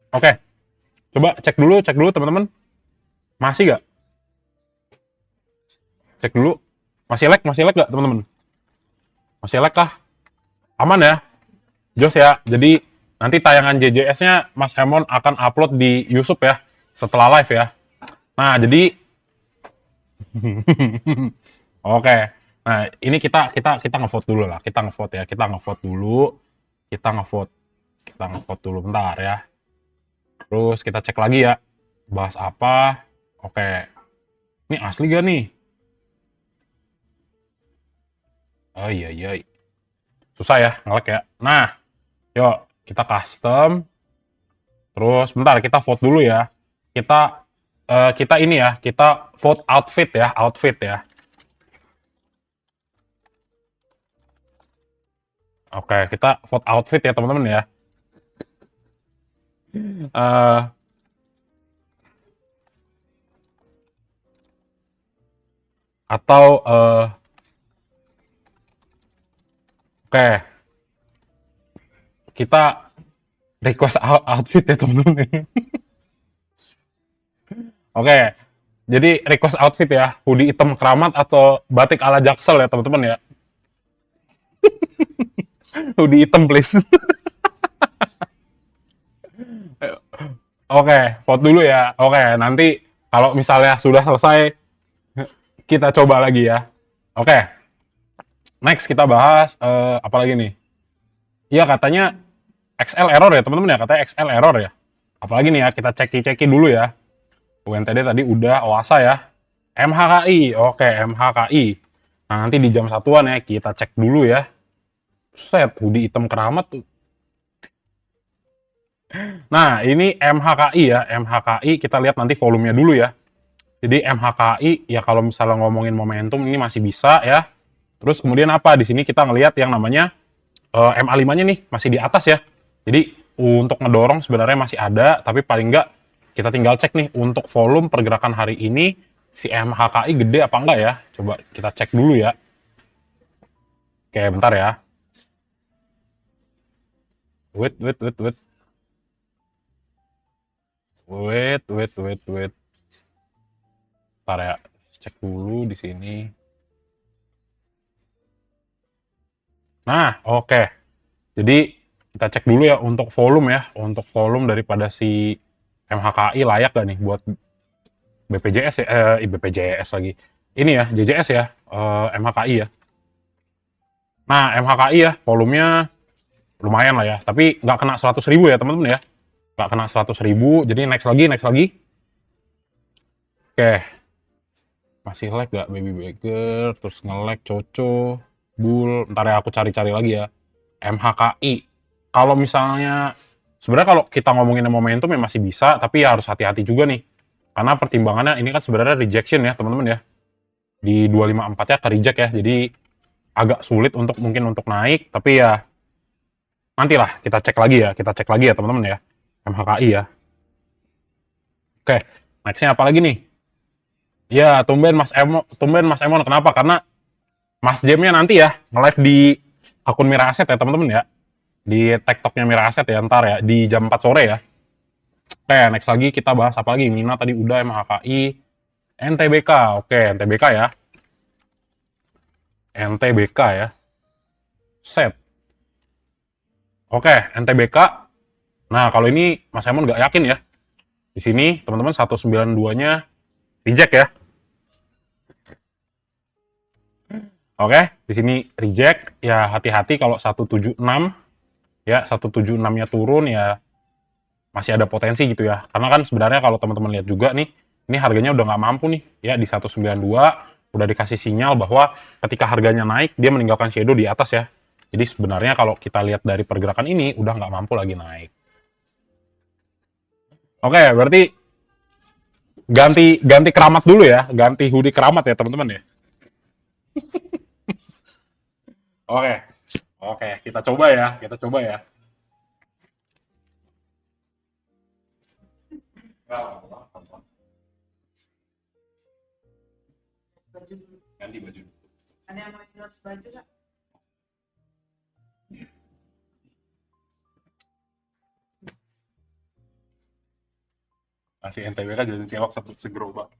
Oke, coba cek dulu teman-teman. Masih gak? Cek dulu. Masih lag gak teman-teman? Masih lag kah? Aman ya? Jos ya. Jadi nanti tayangan JJS-nya Mas Hemon akan upload di YouTube ya setelah live ya. Nah, jadi oke. Nah, ini kita ngevote dulu lah. Kita ngevote ya. Kita ngevote dulu. Kita ngevote. Kita ngevote dulu bentar ya. Terus kita cek lagi ya. Bahas apa? Oke. Ini asli gak nih? Oh iya iya. Susah ya, nge-lag ya. Nah, yuk kita custom. Terus bentar kita vote dulu ya. Kita ini ya, kita vote outfit ya, outfit ya. Oke, kita vote outfit ya teman-teman ya. Eh atau oke, kita request outfit ya teman-teman. Oke, jadi request outfit ya, hoodie hitam keramat atau batik ala Jaksel ya teman-teman ya. Hoodie hitam please. Oke, vote dulu ya. Oke, nanti kalau misalnya sudah selesai, kita coba lagi ya. Oke, next kita bahas apa lagi nih? Iya katanya XL error ya teman-teman ya, katanya XL error ya. Apalagi nih ya, kita ceki-ceki dulu ya. UNTD tadi udah, OASA ya. MHKI, oke MHKI. Nah nanti di jam satuan ya, kita cek dulu ya. Set, hoodie hitam keramat tuh. Nah ini MHKI ya, MHKI kita lihat nanti volumenya dulu ya. Jadi MHKI ya kalau misalnya ngomongin momentum ini masih bisa ya. Terus kemudian apa? Di sini kita ngelihat yang namanya MA5-nya nih masih di atas ya. Jadi untuk ngedorong sebenarnya masih ada, tapi paling enggak kita tinggal cek nih untuk volume pergerakan hari ini si MHKI gede apa enggak ya. Coba kita cek dulu ya. Oke, bentar ya. Wait, wait, wait, wait. Wait, wait, wait, wait. Bentar ya. Cek dulu di sini. Nah, oke. Jadi kita cek dulu ya untuk volume ya, untuk volume daripada si MHKI layak gak nih buat BPJS ya, BPJS lagi. Ini ya, JJS ya, MHKI ya. Nah, MHKI ya, volumenya lumayan lah ya. Tapi nggak kena 100.000 ya teman-teman ya. Nggak kena 100.000, jadi next lagi, next lagi. Oke, masih lag gak Baby Bagger, terus nge-lag Coco, Bull, ntar ya aku cari-cari lagi ya. MHKI. Kalau misalnya sebenarnya kalau kita ngomongin momentum ya masih bisa, tapi ya harus hati-hati juga nih. Karena pertimbangannya ini kan sebenarnya rejection ya, teman-teman ya. Di 254 ya ke reject ya. Jadi agak sulit untuk mungkin untuk naik, tapi ya nantilah kita cek lagi ya, teman-teman ya. MHKI ya. Oke, nextnya apa lagi nih? Ya, tumben Mas Emon kenapa? Karena Mas Jamnya nanti ya nge-live di akun Mira Aset ya teman-teman ya. Di TikToknya Mira Aset ya ntar ya di jam 4 sore ya. Oke, next lagi kita bahas apa lagi? Mina tadi udah MHKI, NTBK. Oke, NTBK ya. NTBK ya. Set. Oke, NTBK. Nah, kalau ini Mas Simon nggak yakin ya. Di sini teman-teman 192-nya reject ya. Oke, di sini reject. Ya hati-hati kalau 176 ya 176-nya turun ya masih ada potensi gitu ya. Karena kan sebenarnya kalau teman-teman lihat juga nih, ini harganya udah nggak mampu nih ya di 192 udah dikasih sinyal bahwa ketika harganya naik dia meninggalkan shadow di atas ya. Jadi sebenarnya kalau kita lihat dari pergerakan ini udah nggak mampu lagi naik. Oke, berarti ganti ganti keramat dulu ya, ganti hoodie keramat ya teman-teman ya. Oke, oke, kita coba ya, kita coba ya. Ganti baju. Ada yang mau endorse baju nggak? Nasi NTB kan jadi cilok segerobak.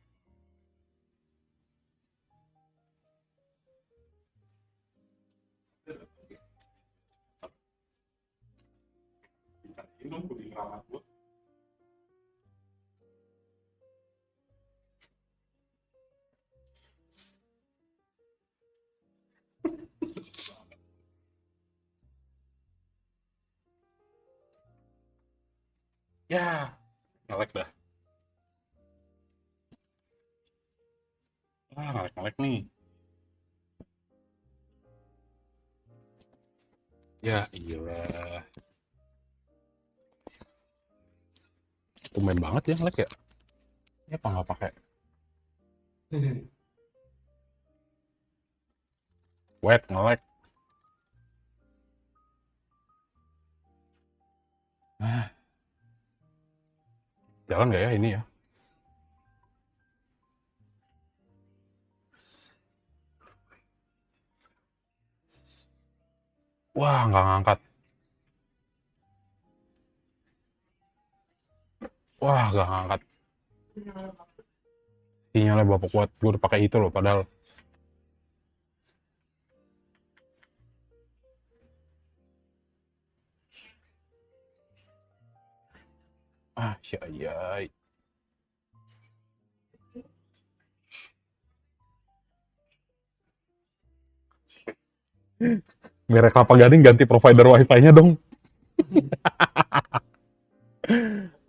Ya, ngelek dah. Ngelek nih. Ya, iya. Tumben banget ya ngelek ya. Ini apa nggak pakai? Wet ngelek. Ah, jalan nggak ya ini ya? Wah, nggak ngangkat. Wah, nggak ngangkat. Sinyalnya bapak kuat. Gue udah pakai itu loh, padahal. Ah, syai. Merek Kelapa Gading ganti provider wifi-nya dong.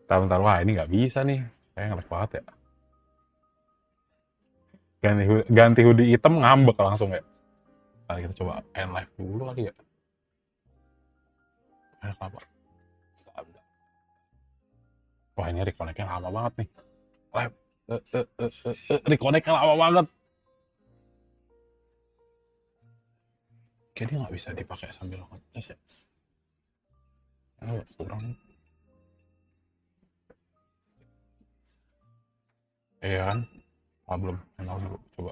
Bentar, wah ini nggak bisa nih. Kayak ngelek banget ya. Ganti hoodie hitam ngambek langsung ya. Nah, kita coba end live dulu kali ya. Kenapa? Wah ini reconnect-nya lama banget nih. Live. Reconnect-nya lama banget. Kayaknya nggak bisa dipakai sambil ngetes ya. Kurang. Iya kan? Belum. Enak dulu. Coba.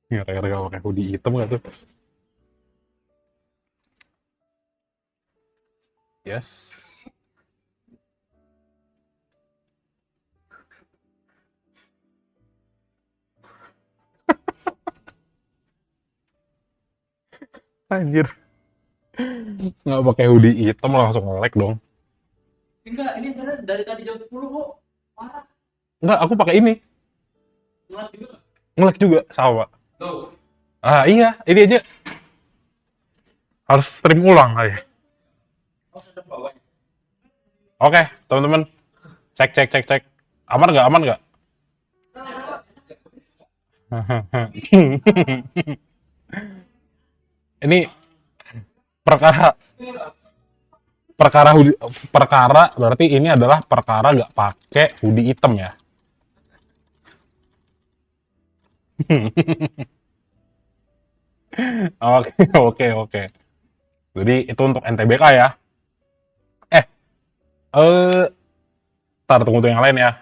Ya, kayak pakai hoodie hitam nggak tuh? Yes. Anjir. Nggak pakai hoodie hitam langsung nge-lag dong. Enggak, ini dari tadi jam 10 kok. Parah. Enggak, aku pakai ini. Ngelag juga. Nge-lag juga sama. Tuh. Ah iya, ini aja. Harus stream ulang kali. Oh, sedap bawahnya. Oke, teman-teman. Cek. Aman nggak? Ini perkara perkara berarti ini adalah perkara nggak pakai hoodie hitam ya. Oke. Jadi itu untuk NTBK ya. Eh, eh, tar tunggu yang lain ya.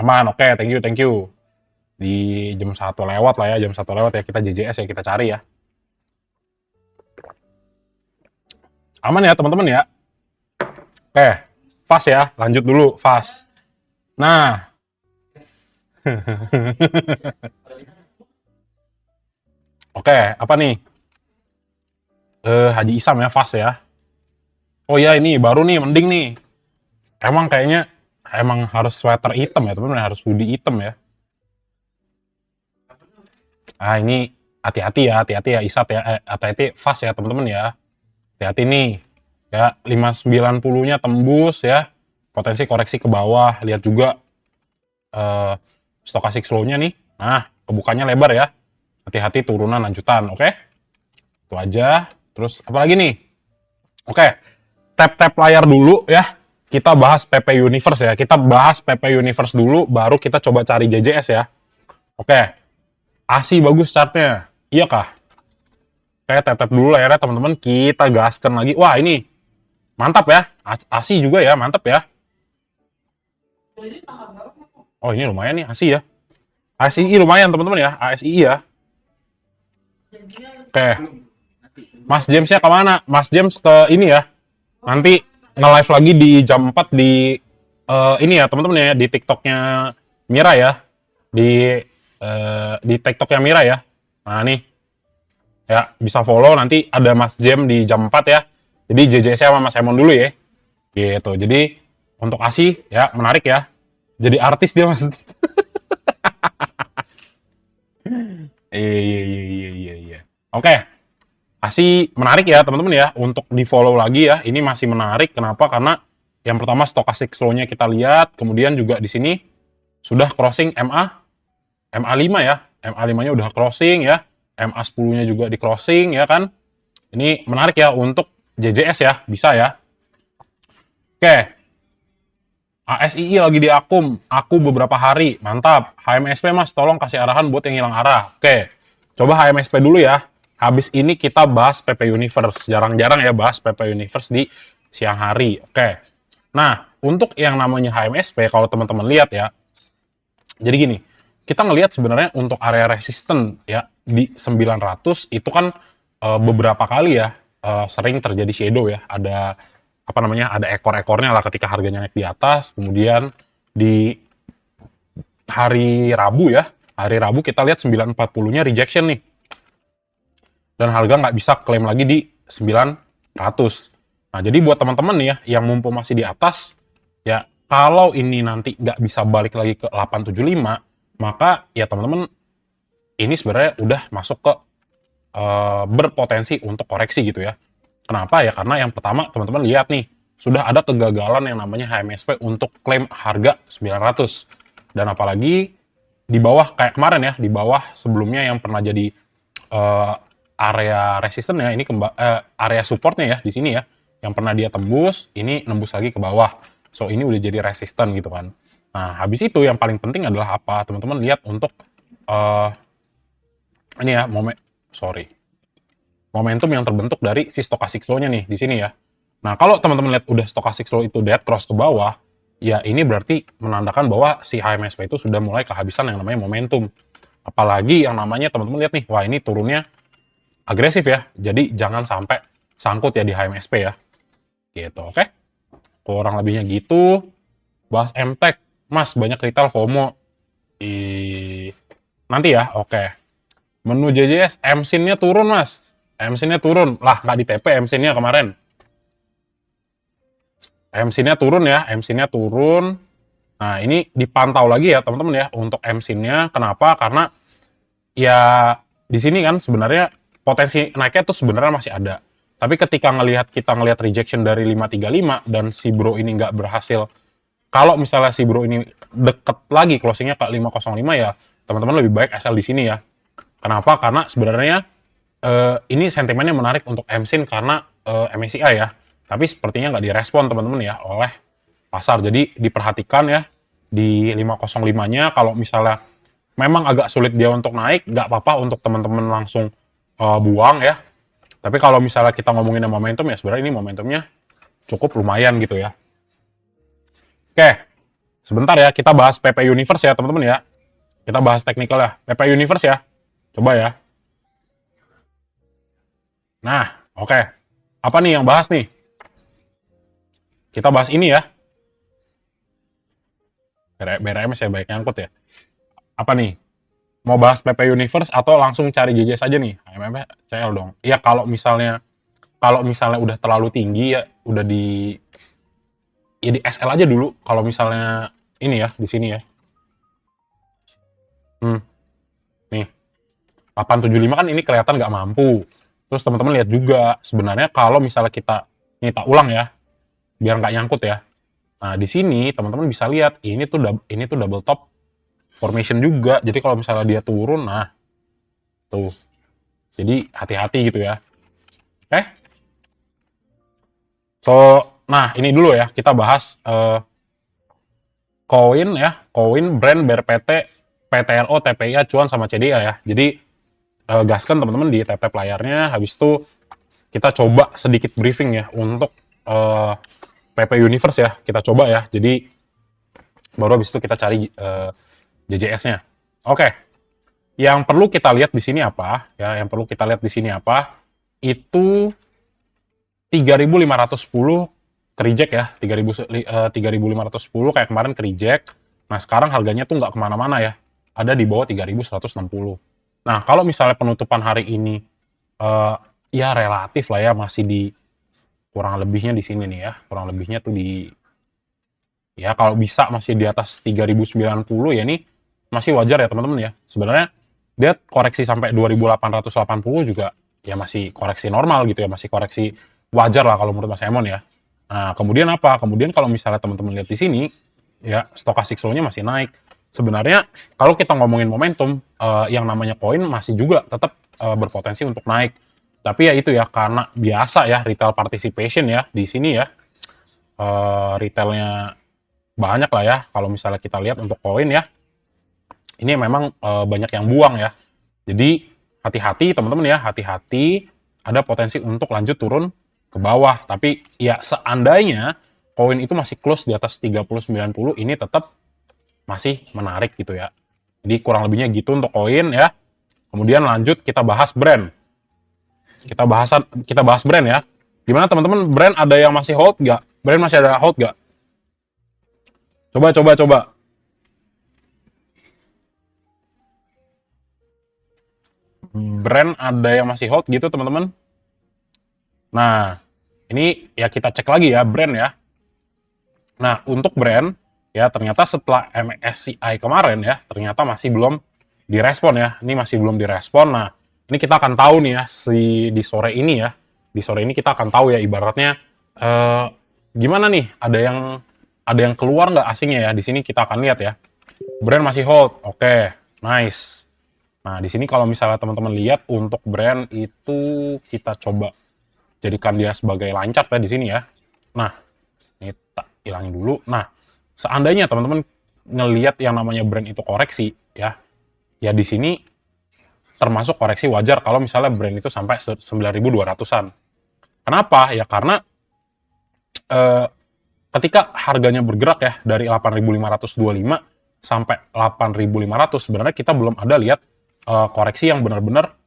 Aman, oke, thank you. Di jam 1 lewat lah ya, jam 1 lewat ya kita JJS ya, kita cari ya. Aman ya teman-teman ya. Oke, fast ya, lanjut dulu, fast. Nah. Oke, apa nih? Haji Isam ya, fast ya. Oh ya, ini baru nih, mending nih. Emang harus sweater hitam ya, teman-teman, harus hoodie hitam ya. Ah, ini hati-hati ya, Isat ya. Hati-hati fast ya, teman-teman ya. Hati-hati nih. Ya, 590-nya tembus ya. Potensi koreksi ke bawah. Lihat juga stochastic slow-nya nih. Nah, kebukanya lebar ya. Hati-hati turunan lanjutan, oke? Itu aja. Terus apa lagi nih? Oke. Tap layar dulu ya. Kita bahas PP Universe ya. Kita bahas PP Universe dulu, baru kita coba cari JJS ya. Oke. ASI bagus chartnya. Iya kah? Oke, tap dulu layarnya teman-teman. Kita gaskan lagi. Wah, ini mantap ya. ASI juga ya, mantap ya. Oh, ini lumayan nih ASI ya. ASI lumayan teman-teman ya. ASI ya. Oke. Mas Jamesnya kemana? Mas James ke ini ya. Nanti nge-live lagi di jam 4 di ini ya teman-teman ya, di TikToknya Mira ya. Di TikToknya Mira ya. Nah nih. Ya, bisa follow, nanti ada Mas Jam di jam 4 ya. Jadi JJS sama Mas Emon dulu ya. Gitu. Jadi untuk Asi ya, menarik ya. Jadi artis dia Mas. Iya. Oke. Asi menarik ya teman-teman ya untuk di follow lagi ya. Ini masih menarik. Kenapa? Karena yang pertama stochastic slow-nya kita lihat, kemudian juga di sini sudah crossing MA5 ya. MA5-nya udah crossing ya. MA10-nya juga di crossing ya kan. Ini menarik ya untuk JJS ya, bisa ya. Oke. ASII lagi di aku beberapa hari, mantap. HMSP Mas, tolong kasih arahan buat yang hilang arah. Oke, coba HMSP dulu ya. Habis ini kita bahas PP Universe. Jarang-jarang ya bahas PP Universe di siang hari. Oke. Nah, untuk yang namanya HMSP, kalau teman-teman lihat ya, jadi gini, kita ngelihat sebenarnya untuk area resisten ya di 900 itu kan beberapa kali ya sering terjadi shadow ya. Ada apa namanya? Ada ekor-ekornya lah ketika harganya naik di atas. Kemudian di hari Rabu ya, hari Rabu kita lihat 940-nya rejection nih. Dan harga nggak bisa klaim lagi di 900. Nah, jadi buat teman-teman nih ya, yang mumpung masih di atas, ya kalau ini nanti nggak bisa balik lagi ke 875, maka ya teman-teman ini sebenarnya udah masuk ke berpotensi untuk koreksi gitu ya. Kenapa ya? Karena yang pertama teman-teman lihat nih, sudah ada kegagalan yang namanya HMSP untuk klaim harga 900. Dan apalagi di bawah kayak kemarin ya, di bawah sebelumnya yang pernah jadi area resisten ya, ini area supportnya ya di sini ya, yang pernah dia tembus, ini nembus lagi ke bawah. So ini udah jadi resisten gitu kan. Nah habis itu yang paling penting adalah apa? Teman-teman lihat untuk ini ya momentum yang terbentuk dari si stochastic slow-nya nih di sini ya. Nah kalau teman-teman lihat udah stochastic slow itu dead cross ke bawah, ya ini berarti menandakan bahwa si HMSP itu sudah mulai kehabisan yang namanya momentum. Apalagi yang namanya teman-teman lihat nih, wah ini turunnya agresif ya. Jadi jangan sampai sangkut ya di HMSP ya. Gitu, oke? Kurang lebihnya gitu. Bahas MTech, Mas banyak retail FOMO. Nanti ya, oke. Menu JJS, MSIN-nya turun Mas. MSIN-nya turun. Lah, nggak di TP MSIN-nya kemarin. MSIN-nya turun ya, MSIN-nya turun. Nah, ini dipantau lagi ya teman-teman ya untuk MSIN-nya. Kenapa? Karena ya di sini kan sebenarnya potensi naiknya tuh sebenarnya masih ada. Tapi ketika kita ngelihat rejection dari 535 dan si bro ini nggak berhasil, kalau misalnya si bro ini deket lagi closingnya ke 505 ya, teman-teman lebih baik SL di sini ya. Kenapa? Karena sebenarnya ini sentimennya menarik untuk MSIN karena MSCI ya. Tapi sepertinya nggak direspon teman-teman ya oleh pasar. Jadi diperhatikan ya di 505-nya kalau misalnya memang agak sulit dia untuk naik, nggak apa-apa untuk teman-teman langsung buang ya. Tapi kalau misalnya kita ngomongin momentum ya sebenarnya ini momentumnya cukup lumayan gitu ya. Oke, sebentar ya kita bahas PP Universe ya teman-teman ya. Kita bahas teknikal ya. PP Universe ya. Coba ya. Nah, oke. Apa nih yang bahas nih? Kita bahas ini ya. BRMS ya, baik nyangkut ya. Apa nih? Mau bahas PP Universe atau langsung cari JJS aja nih? HMM CL dong. Iya, kalau misalnya udah terlalu tinggi ya udah di SL aja dulu. Kalau misalnya ini ya di sini ya. Nih. 875 kan ini kelihatan nggak mampu. Terus teman-teman lihat juga sebenarnya kalau misalnya kita tak ulang ya biar nggak nyangkut ya. Nah, di sini teman-teman bisa lihat ini tuh double top formation juga. Jadi kalau misalnya dia turun, nah tuh. Jadi hati-hati gitu ya. Oke. So, nah ini dulu ya kita bahas koin ya, koin brand BRPT, PTRO, TPI, Acuan sama CDA ya. Jadi gaskan teman-teman di tap layarnya. Habis itu kita coba sedikit briefing ya untuk PP Universe ya. Kita coba ya. Jadi baru habis itu kita cari JJS-nya. Oke. Yang perlu kita lihat di sini apa? Ya, yang perlu kita lihat di sini apa? Itu 3.510 ke reject ya, 3.510 kayak kemarin ke reject. Nah, sekarang harganya tuh nggak kemana-mana ya, ada di bawah 3.160. Nah, kalau misalnya penutupan hari ini, ya relatif lah ya, masih di kurang lebihnya di sini nih ya, kurang lebihnya tuh di, ya kalau bisa masih di atas 3.090 ya, ini masih wajar ya teman-teman ya. Sebenarnya dia koreksi sampai 2.880 juga ya masih koreksi normal gitu ya, masih koreksi wajar lah kalau menurut Mas Emon ya. Nah, kemudian apa? Kemudian kalau misalnya teman-teman lihat di sini, ya stochastic flow-nya masih naik. Sebenarnya kalau kita ngomongin momentum, yang namanya koin masih juga tetap berpotensi untuk naik. Tapi ya itu ya, karena biasa ya retail participation ya di sini ya, retailnya banyak lah ya. Kalau misalnya kita lihat untuk koin ya, ini memang banyak yang buang ya. Jadi hati-hati teman-teman ya, hati-hati, ada potensi untuk lanjut turun ke bawah. Tapi ya seandainya koin itu masih close di atas 30.90, ini tetap masih menarik gitu ya. Jadi kurang lebihnya gitu untuk koin ya. Kemudian lanjut kita bahas brand. Kita bahas brand ya. Gimana teman-teman, brand ada yang masih hold nggak? Brand masih ada hold nggak? Coba. Brand ada yang masih hold gitu teman-teman? Nah, ini ya kita cek lagi ya brand ya. Nah, untuk brand ya ternyata setelah MSCI kemarin ya, ternyata masih belum direspon ya. Ini masih belum direspon. Nah, ini kita akan tahu nih ya di sore ini ya. Di sore ini kita akan tahu ya ibaratnya gimana nih? Ada yang keluar nggak asingnya ya? Di sini kita akan lihat ya. Brand masih hold. Oke, nice. Nah, di sini kalau misalnya teman-teman lihat untuk brand itu kita coba jadikan dia sebagai line chart ya di sini ya. Nah, ini tak hilangin dulu. Nah, seandainya teman-teman ngelihat yang namanya brand itu koreksi ya, ya di sini termasuk koreksi wajar kalau misalnya brand itu sampai 9.200-an. Kenapa? Ya karena ketika harganya bergerak ya dari 8.525 sampai 8.500, sebenarnya kita belum ada lihat koreksi yang benar-benar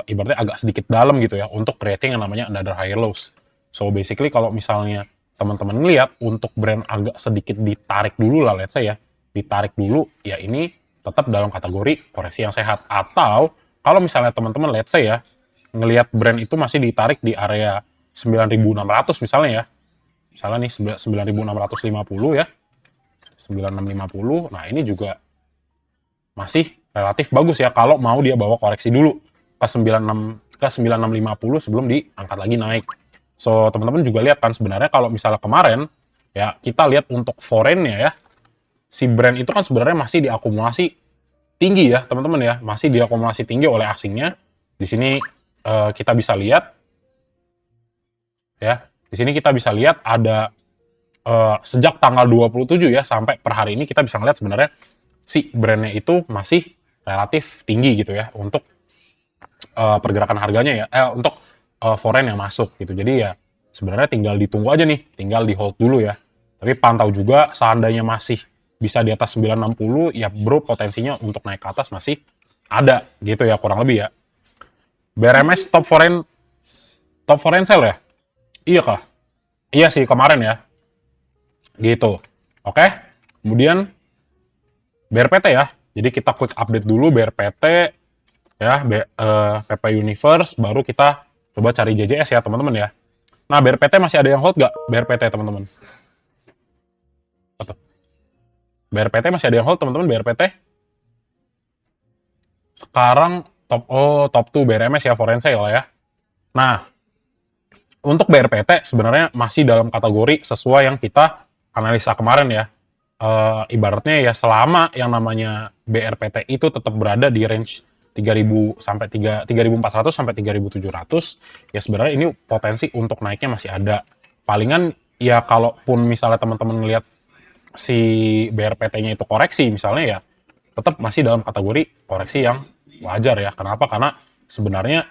ibaratnya agak sedikit dalam gitu ya untuk creating yang namanya another higher lows. So basically kalau misalnya teman-teman ngelihat untuk brand agak sedikit ditarik dulu lah, let's say ya, ditarik dulu, ya ini tetap dalam kategori koreksi yang sehat. Atau kalau misalnya teman-teman let's say ya, ngelihat brand itu masih ditarik di area 9.600 misalnya ya, misalnya nih 9.650 ya, 9650, nah ini juga masih relatif bagus ya kalau mau dia bawa koreksi dulu ke 9650 sebelum diangkat lagi naik. So teman-teman juga lihat kan sebenarnya kalau misalnya kemarin ya kita lihat untuk foreign-nya ya, si brand itu kan sebenarnya masih diakumulasi tinggi ya teman-teman ya, masih diakumulasi tinggi oleh asingnya. Di sini kita bisa lihat ya, di sini kita bisa lihat ada sejak tanggal 27 ya sampai per hari ini kita bisa ngeliat sebenarnya si brandnya itu masih relatif tinggi gitu ya untuk pergerakan harganya ya, untuk foreign yang masuk gitu. Jadi ya sebenarnya tinggal ditunggu aja nih, tinggal di hold dulu ya. Tapi pantau juga seandainya masih bisa di atas 960 ya bro, potensinya untuk naik ke atas masih ada gitu ya kurang lebih ya. BRMS top foreign sale ya? Iya kah? Iya sih kemarin ya. Gitu. Oke. Kemudian BRPT ya. Jadi kita quick update dulu BRPT ya, PP Universe, baru kita coba cari JJS ya teman-teman ya. Nah, BRPT masih ada yang hold nggak? BRPT teman-teman. BRPT masih ada yang hold teman-teman, BRPT. Sekarang top 2 BRMS ya, foreign sale ya. Nah, untuk BRPT sebenarnya masih dalam kategori sesuai yang kita analisa kemarin ya. Ibaratnya ya selama yang namanya BRPT itu tetap berada di range 3.000 sampai 3.400 sampai 3.700 ya sebenarnya ini potensi untuk naiknya masih ada. Palingan ya kalaupun misalnya teman-teman ngelihat si BRPT-nya itu koreksi misalnya ya tetap masih dalam kategori koreksi yang wajar ya. Kenapa? Karena sebenarnya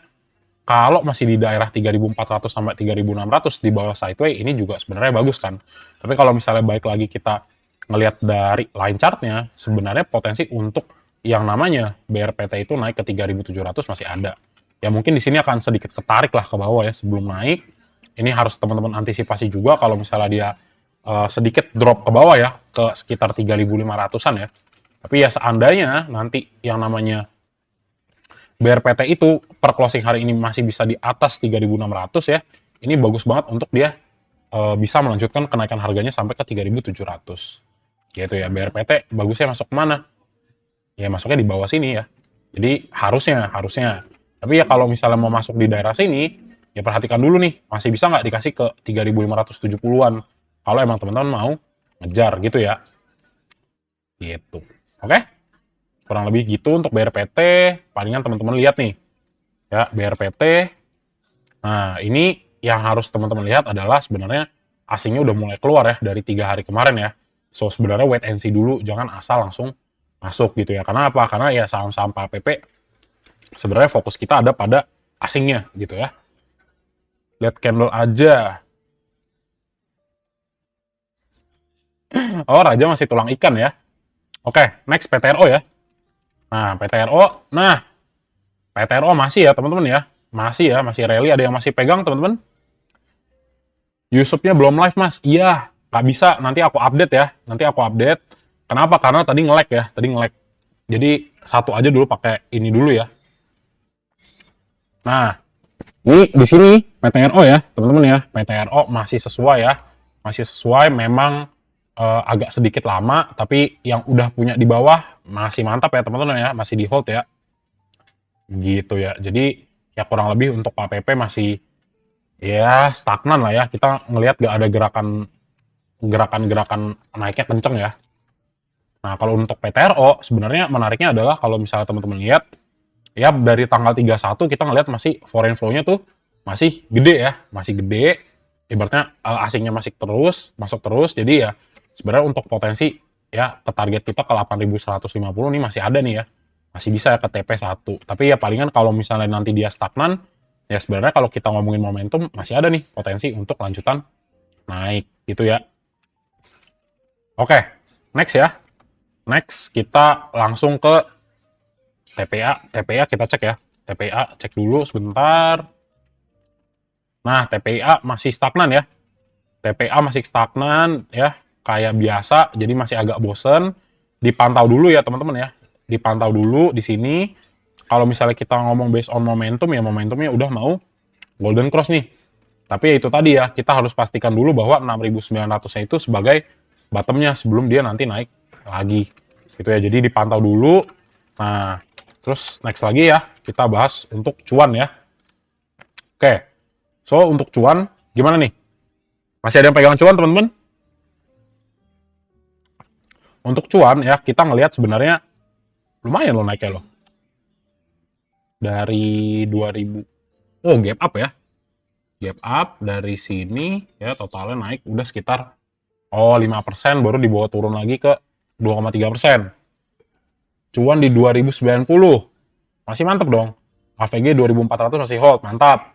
kalau masih di daerah 3.400 sampai 3.600 di bawah sideway ini juga sebenarnya bagus kan. Tapi kalau misalnya balik lagi kita ngelihat dari line chartnya, sebenarnya potensi untuk yang namanya BRPT itu naik ke 3.700 masih ada. Ya mungkin di sini akan sedikit ketarik lah ke bawah ya sebelum naik. Ini harus teman-teman antisipasi juga kalau misalnya dia sedikit drop ke bawah ya, ke sekitar 3.500-an ya. Tapi ya seandainya nanti yang namanya BRPT itu per closing hari ini masih bisa di atas 3.600 ya, ini bagus banget untuk dia bisa melanjutkan kenaikan harganya sampai ke 3.700. Gitu ya, BRPT bagusnya masuk kemana? Ya masuknya di bawah sini ya. Jadi harusnya. Tapi ya kalau misalnya mau masuk di daerah sini, ya perhatikan dulu nih, masih bisa nggak dikasih ke 3.570-an. Kalau emang teman-teman mau ngejar gitu ya. Gitu. Oke? Kurang lebih gitu untuk BRPT. Palingan teman-teman lihat nih. Ya, BRPT. Nah, ini yang harus teman-teman lihat adalah sebenarnya asingnya udah mulai keluar ya dari 3 hari kemarin ya. So, sebenarnya wait and see dulu. Jangan asal langsung masuk gitu ya. Karena apa? Karena ya saham-saham PAPP sebenarnya fokus kita ada pada asingnya gitu ya. Lihat candle aja. Oh, Raja masih tulang ikan ya. Oke, next PTRO ya. Nah, PTRO masih ya teman-teman ya. Masih rally. Ada yang masih pegang teman-teman? Yusupnya belum live mas. Iya, nggak bisa. Nanti aku update ya. Kenapa? Karena tadi nge-lag ya. Jadi satu aja dulu pakai ini dulu ya. Nah, ini di sini PTRO ya, teman-teman ya. PTRO masih sesuai ya. Masih sesuai, memang agak sedikit lama, tapi yang udah punya di bawah masih mantap ya teman-teman ya, masih di hold ya. Gitu ya. Jadi ya kurang lebih untuk PAPP masih ya stagnan lah ya. Kita ngelihat gak ada gerakan naiknya kenceng ya. Nah, kalau untuk PTRO sebenarnya menariknya adalah kalau misalnya teman-teman lihat ya dari tanggal 31 kita ngelihat masih foreign flow-nya tuh masih gede ya, masih gede. Ibaratnya asingnya masih masuk terus. Jadi ya sebenarnya untuk potensi ya ke target kita ke 8.150 nih masih ada nih ya. Masih bisa ya ke TP1. Tapi ya palingan kalau misalnya nanti dia stagnan, ya sebenarnya kalau kita ngomongin momentum masih ada nih potensi untuk lanjutan naik gitu ya. Oke, next ya. Next kita langsung ke TPA kita cek ya. TPA cek dulu sebentar. Nah, TPA masih stagnan ya. TPA masih stagnan ya, kayak biasa, jadi masih agak bosen. Dipantau dulu ya teman-teman ya. Dipantau dulu di sini. Kalau misalnya kita ngomong based on momentum ya momentumnya udah mau golden cross nih. Tapi ya itu tadi ya, kita harus pastikan dulu bahwa 6.900-nya itu sebagai bottomnya sebelum dia nanti naik lagi. Gitu ya, jadi dipantau dulu. Nah, terus next lagi ya, kita bahas untuk cuan ya. Oke, so untuk cuan gimana nih? Masih ada yang pegang cuan teman-teman? Untuk cuan ya, kita ngelihat sebenarnya lumayan loh naiknya loh. Dari 2000, oh gap up ya. Gap up dari sini ya totalnya naik udah sekitar 5% baru dibawa turun lagi ke 2,3%. Cuan di 2090. Masih mantep dong. AVG 2400 masih hold, mantap.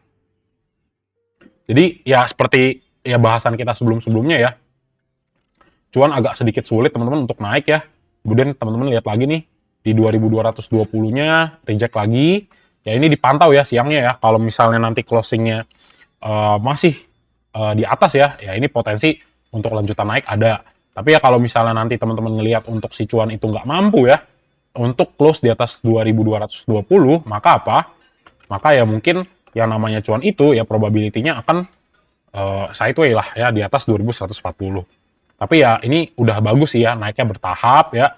Jadi ya seperti ya bahasan kita sebelum-sebelumnya ya. Cuan agak sedikit sulit teman-teman untuk naik ya. Kemudian teman-teman lihat lagi nih di 2220-nya reject lagi. Ya ini dipantau ya siangnya ya. Kalau misalnya nanti closingnya masih di atas ya ini potensi untuk lanjutan naik ada. Tapi ya kalau misalnya nanti teman-teman ngelihat untuk si cuan itu nggak mampu ya untuk close di atas 2220, maka apa? Maka ya mungkin yang namanya cuan itu ya probability-nya akan sideway lah ya di atas 2140. Tapi ya ini udah bagus sih ya, naiknya bertahap ya.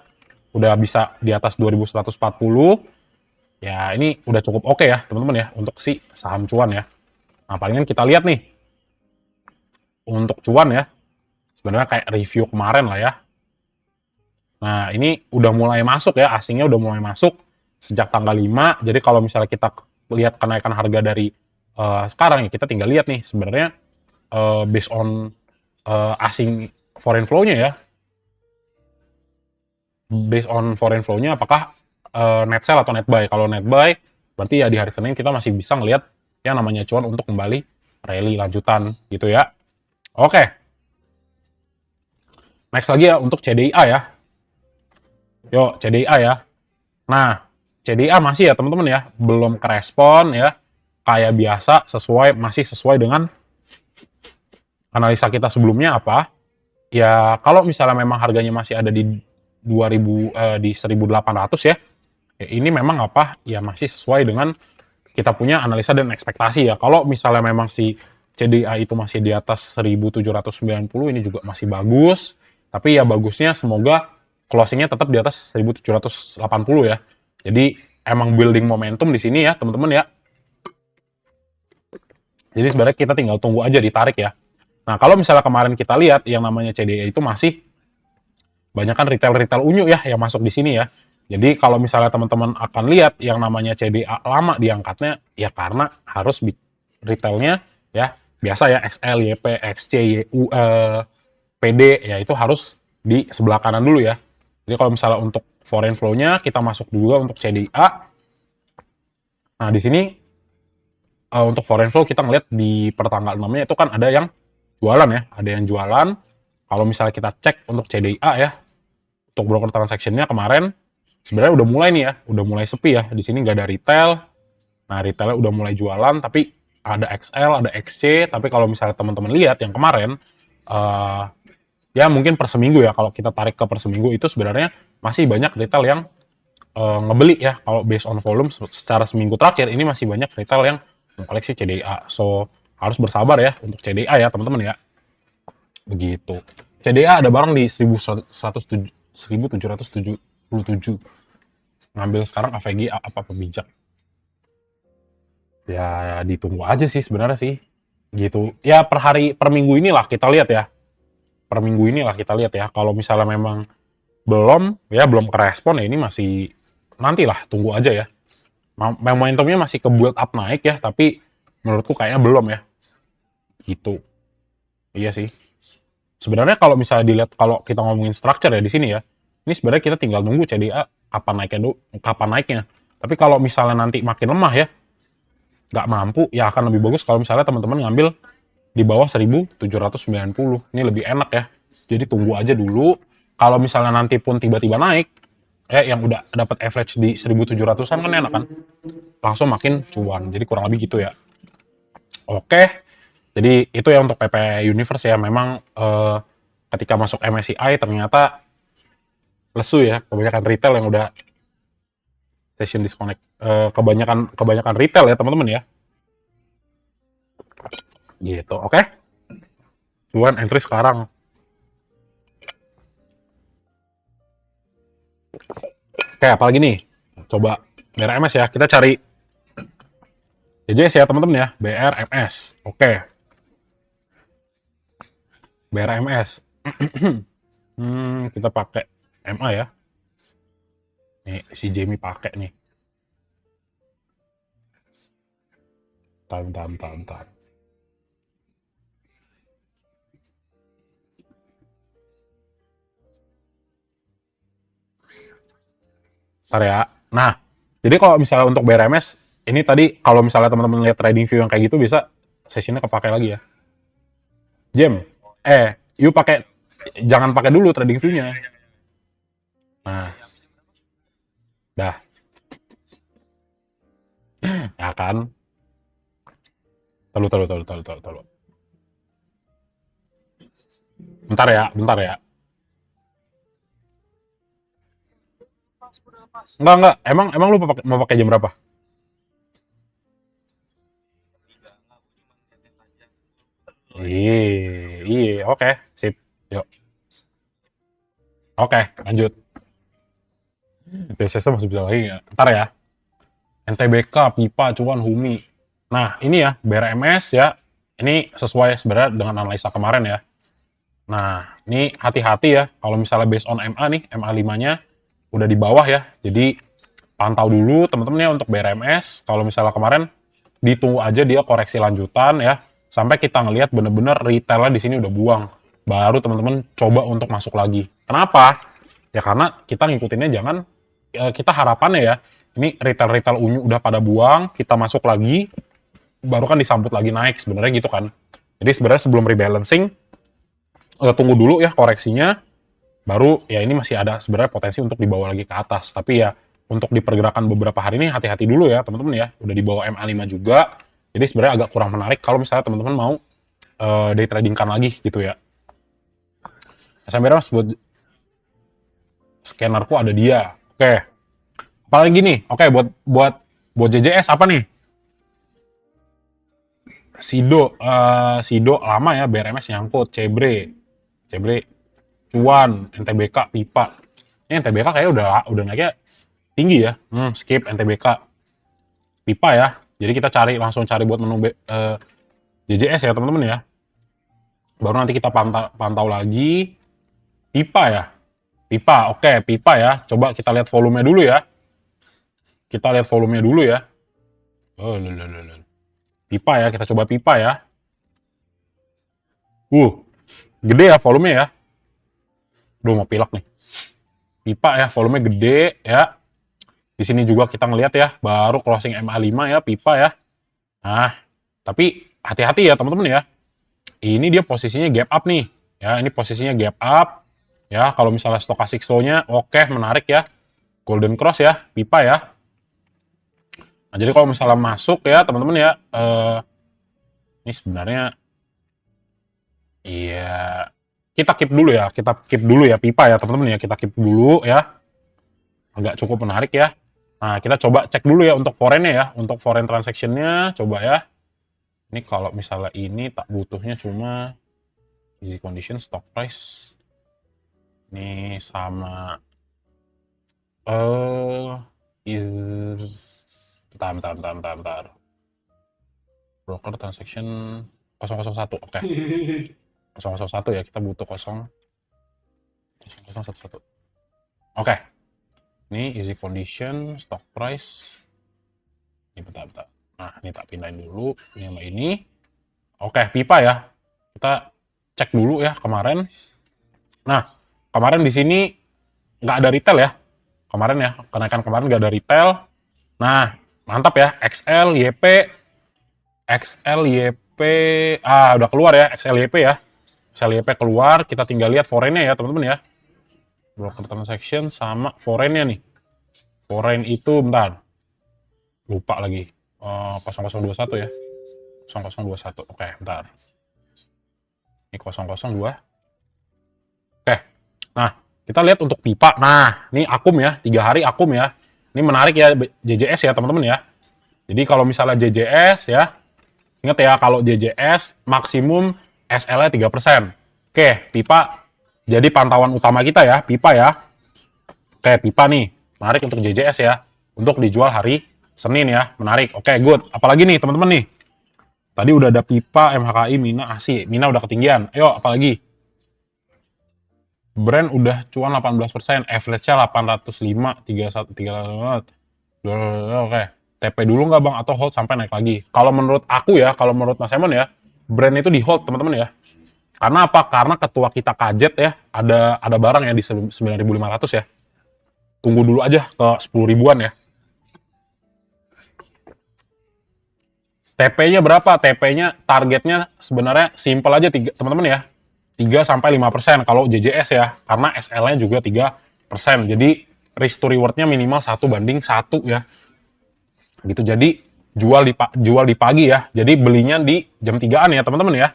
Udah bisa di atas 2140. Ya ini udah cukup oke ya teman-teman ya untuk si saham cuan ya. Nah palingan kita lihat nih. Untuk cuan ya. Sebenarnya kayak review kemarin lah ya. Nah ini udah mulai masuk ya, asingnya udah mulai masuk sejak tanggal 5. Jadi kalau misalnya kita lihat kenaikan harga dari sekarang ya, kita tinggal lihat nih sebenarnya based on asing foreign flow-nya ya. Based on foreign flow-nya apakah net sell atau net buy. Kalau net buy berarti ya di hari Senin kita masih bisa ngelihat yang namanya cuan untuk kembali rally lanjutan gitu ya. Oke. Next lagi ya untuk CDIA ya. Yuk CDIA ya. Nah, CDA masih ya teman-teman ya, belum kerespon ya, kayak biasa, masih sesuai dengan analisa kita sebelumnya apa, ya kalau misalnya memang harganya masih ada di 2000 di 1800 ya, ya ini memang apa ya masih sesuai dengan kita punya analisa dan ekspektasi ya. Kalau misalnya memang si CDA itu masih di atas 1790 ini juga masih bagus, tapi ya bagusnya semoga closingnya tetap di atas 1780 ya. Jadi emang building momentum di sini ya teman-teman ya. Jadi sebenarnya kita tinggal tunggu aja ditarik ya. Nah, kalau misalnya kemarin kita lihat yang namanya CDA itu masih banyak kan retail-retail unyu ya yang masuk di sini ya. Jadi kalau misalnya teman-teman akan lihat yang namanya CDA lama diangkatnya ya karena harus retailnya ya biasa ya XL, YP, XC, YU, PD ya itu harus di sebelah kanan dulu ya. Jadi kalau misalnya untuk foreign flow-nya kita masuk juga untuk CDA. Nah, di sini untuk foreign flow kita ngeliat di pertanggal 6-nya itu kan ada yang jualan ya, ada yang jualan. Kalau misalnya kita cek untuk CDA ya, untuk broker transaction-nya kemarin sebenarnya udah mulai nih ya, udah mulai sepi ya. Di sini nggak ada retail. Nah, retailnya udah mulai jualan, tapi ada XL, ada XC. Tapi kalau misalnya teman-teman lihat yang kemarin, ya mungkin per seminggu ya, kalau kita tarik ke per seminggu itu sebenarnya masih banyak retail yang ngebeli ya. Kalau based on volume secara seminggu terakhir ini masih banyak retail yang mengkoleksi CDA. So, harus bersabar ya untuk CDA ya teman-teman ya. Begitu. CDA ada barang di 1777. Ngambil sekarang AVG apa pembijak. Ya ditunggu aja sih sebenarnya sih. Gitu. Ya per minggu inilah kita lihat ya. Per minggu inilah kita lihat ya. Kalau misalnya memang belum kerespon ya ini masih nantilah tunggu aja ya. Momentumnya masih ke build up naik ya, tapi menurutku kayaknya belum ya. Gitu. Iya sih. Sebenarnya kalau misalnya dilihat kalau kita ngomongin structure ya di sini ya, ini sebenarnya kita tinggal nunggu CDA kapan naiknya. Tapi kalau misalnya nanti makin lemah ya, nggak mampu, ya akan lebih bagus kalau misalnya teman-teman ngambil di bawah 1790. Ini lebih enak ya. Jadi tunggu aja dulu. Kalau misalnya nanti pun tiba-tiba naik, yang udah dapat average di 1700-an kan enak kan. Langsung makin cuan. Jadi kurang lebih gitu ya. Oke. Jadi itu ya untuk PP Universe ya. Memang ketika masuk MSCI ternyata lesu ya. Kebanyakan retail yang udah session disconnect. Kebanyakan retail ya teman-teman ya. Gitu. Oke. Cuan entry sekarang. Oke, apalagi nih? Coba BRMS ya. Kita cari BJS ya teman-teman ya. BRMS. Oke. BRMS. Kita pakai MA ya. Nih, si Jamie pakai nih. Bentar. Bentar ya. Nah, jadi kalau misalnya untuk BRMS, ini tadi kalau misalnya teman-teman lihat trading view yang kayak gitu bisa sesinya kepakai lagi ya. Jam, jangan pakai dulu trading view-nya. Nah, dah. Ya kan? Tahu. Bentar ya. Enggak. Emang lu mau pakai jam berapa? Oke, sip. Yuk. Oke, lanjut. BSS masih bisa lagi nggak? Ntar ya. NTBK, Pipa, Cuan, Humi. Nah, ini ya, BRMS ya. Ini sesuai sebenarnya dengan analisa kemarin ya. Nah, ini hati-hati ya. Kalau misalnya based on MA nih, MA5-nya udah di bawah ya. Jadi, pantau dulu teman-teman ya untuk BRMS. Kalau misalnya kemarin, ditunggu aja dia koreksi lanjutan ya. Sampai kita ngelihat bener-bener retailnya di sini udah buang. Baru teman-teman coba untuk masuk lagi. Kenapa? Ya karena kita ngikutinnya jangan, kita harapannya ya, ini retail-retail unyu udah pada buang, kita masuk lagi, baru kan disambut lagi naik sebenarnya gitu kan. Jadi sebenarnya sebelum rebalancing, tunggu dulu ya koreksinya, baru ya ini masih ada sebenarnya potensi untuk dibawa lagi ke atas. Tapi ya untuk di pergerakan beberapa hari ini hati-hati dulu ya teman-teman ya. Udah di bawah MA5 juga. Jadi sebenarnya agak kurang menarik kalau misalnya teman-teman mau day tradingkan lagi gitu ya. SMB Mas buat scannerku ada dia. Oke. Apalagi nih? Oke, buat JJS apa nih? Sido lama ya, BRMS nyangkut, Cebre, Cuan, NTBK, Pipa. Ini NTBK kayaknya udah naiknya tinggi ya. Skip NTBK. Pipa ya. Jadi kita langsung cari buat menu JJS ya teman-teman ya. Baru nanti kita pantau lagi. Pipa ya. Pipa, oke, Pipa ya. Coba kita lihat volumenya dulu ya. Oh, Pipa ya, kita coba Pipa ya. Gede ya volumenya ya. Duh, mau pilek nih. Pipa ya, volumenya gede ya. Di sini juga kita ngelihat ya, baru closing MA5 ya, Pipa ya. Nah, tapi hati-hati ya teman-teman ya. Ini dia posisinya gap up nih. Ya, ini posisinya gap up. Ya, kalau misalnya stochastic slow-nya oke, menarik ya. Golden cross ya, Pipa ya. Nah, jadi kalau misalnya masuk ya teman-teman ya, ini sebenarnya iya kita keep dulu ya Pipa ya teman-teman ya, kita keep dulu ya. Agak cukup menarik ya. Nah, kita coba cek dulu ya untuk foreign-nya ya, untuk foreign transaction-nya coba ya. Ini kalau misalnya ini tak butuhnya cuma easy condition stock price. Ini sama bentar. Broker transaction 001. Oke. 001 ya, kita butuh 0011. Oke. Ini easy condition, stock price. Ini bentar. Nah, ini tak pindahin dulu. Ini sama ini. Oke, Pipa ya. Kita cek dulu ya kemarin. Nah, kemarin di sini nggak ada retail ya. Kemarin ya, kenaikan kemarin nggak ada retail. Nah, mantap ya. XL, YP, udah keluar ya. XL, YP ya. XL, YP keluar. Kita tinggal lihat foreign-nya ya, teman-teman ya. Broker transaction sama foreign-nya nih. Foreign itu bentar. Lupa lagi. 0021 ya. 0021. Oke, bentar. Ini 002. Oke. Nah, kita lihat untuk Pipa. Nah, ini akum ya. 3 hari akum ya. Ini menarik ya JJS ya, teman-teman ya. Jadi kalau misalnya JJS ya, ingat ya kalau JJS maksimum SL-nya 3%. Oke, Pipa jadi pantauan utama kita ya, Pipa ya. Oke, Pipa nih, menarik untuk JJS ya. Untuk dijual hari Senin ya, menarik. Oke, good. Apalagi nih, teman-teman nih. Tadi udah ada Pipa, MHKI, Mina, ASI. Mina udah ketinggian. Ayo, apalagi? Brand udah cuan 18%, average-nya 805, 31, oke. TP dulu nggak bang, atau hold sampai naik lagi? Kalau menurut aku ya, kalau menurut Mas Emon ya, brand itu di hold teman-teman ya. Karena apa? Karena ketua kita kajet ya, ada barang ya di 9.500 ya. Tunggu dulu aja ke 10 ribuan ya. TP-nya berapa? TP-nya targetnya sebenarnya simple aja teman-teman ya. 3-5% kalau JJS ya, karena SL-nya juga 3%. Jadi risk to reward-nya minimal 1:1 ya. Gitu. Jadi jual di pagi ya. Jadi belinya di jam 3-an ya, teman-teman ya.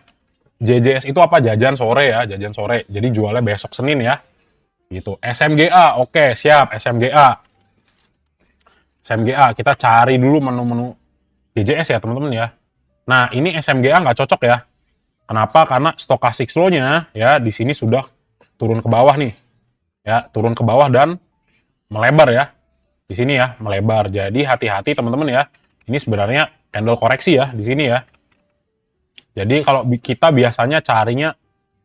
JJS itu apa? Jajan sore ya, jajan sore. Jadi jualnya besok Senin ya. Gitu. SMGA, oke, siap SMGA. SMGA, kita cari dulu menu-menu JJS ya, teman-teman ya. Nah, ini SMGA nggak cocok ya. Kenapa? Karena stochastic slow-nya ya di sini sudah turun ke bawah nih. Ya, turun ke bawah dan melebar ya. Di sini ya, melebar. Jadi hati-hati teman-teman ya. Ini sebenarnya candle koreksi ya di sini ya. Jadi kalau kita biasanya carinya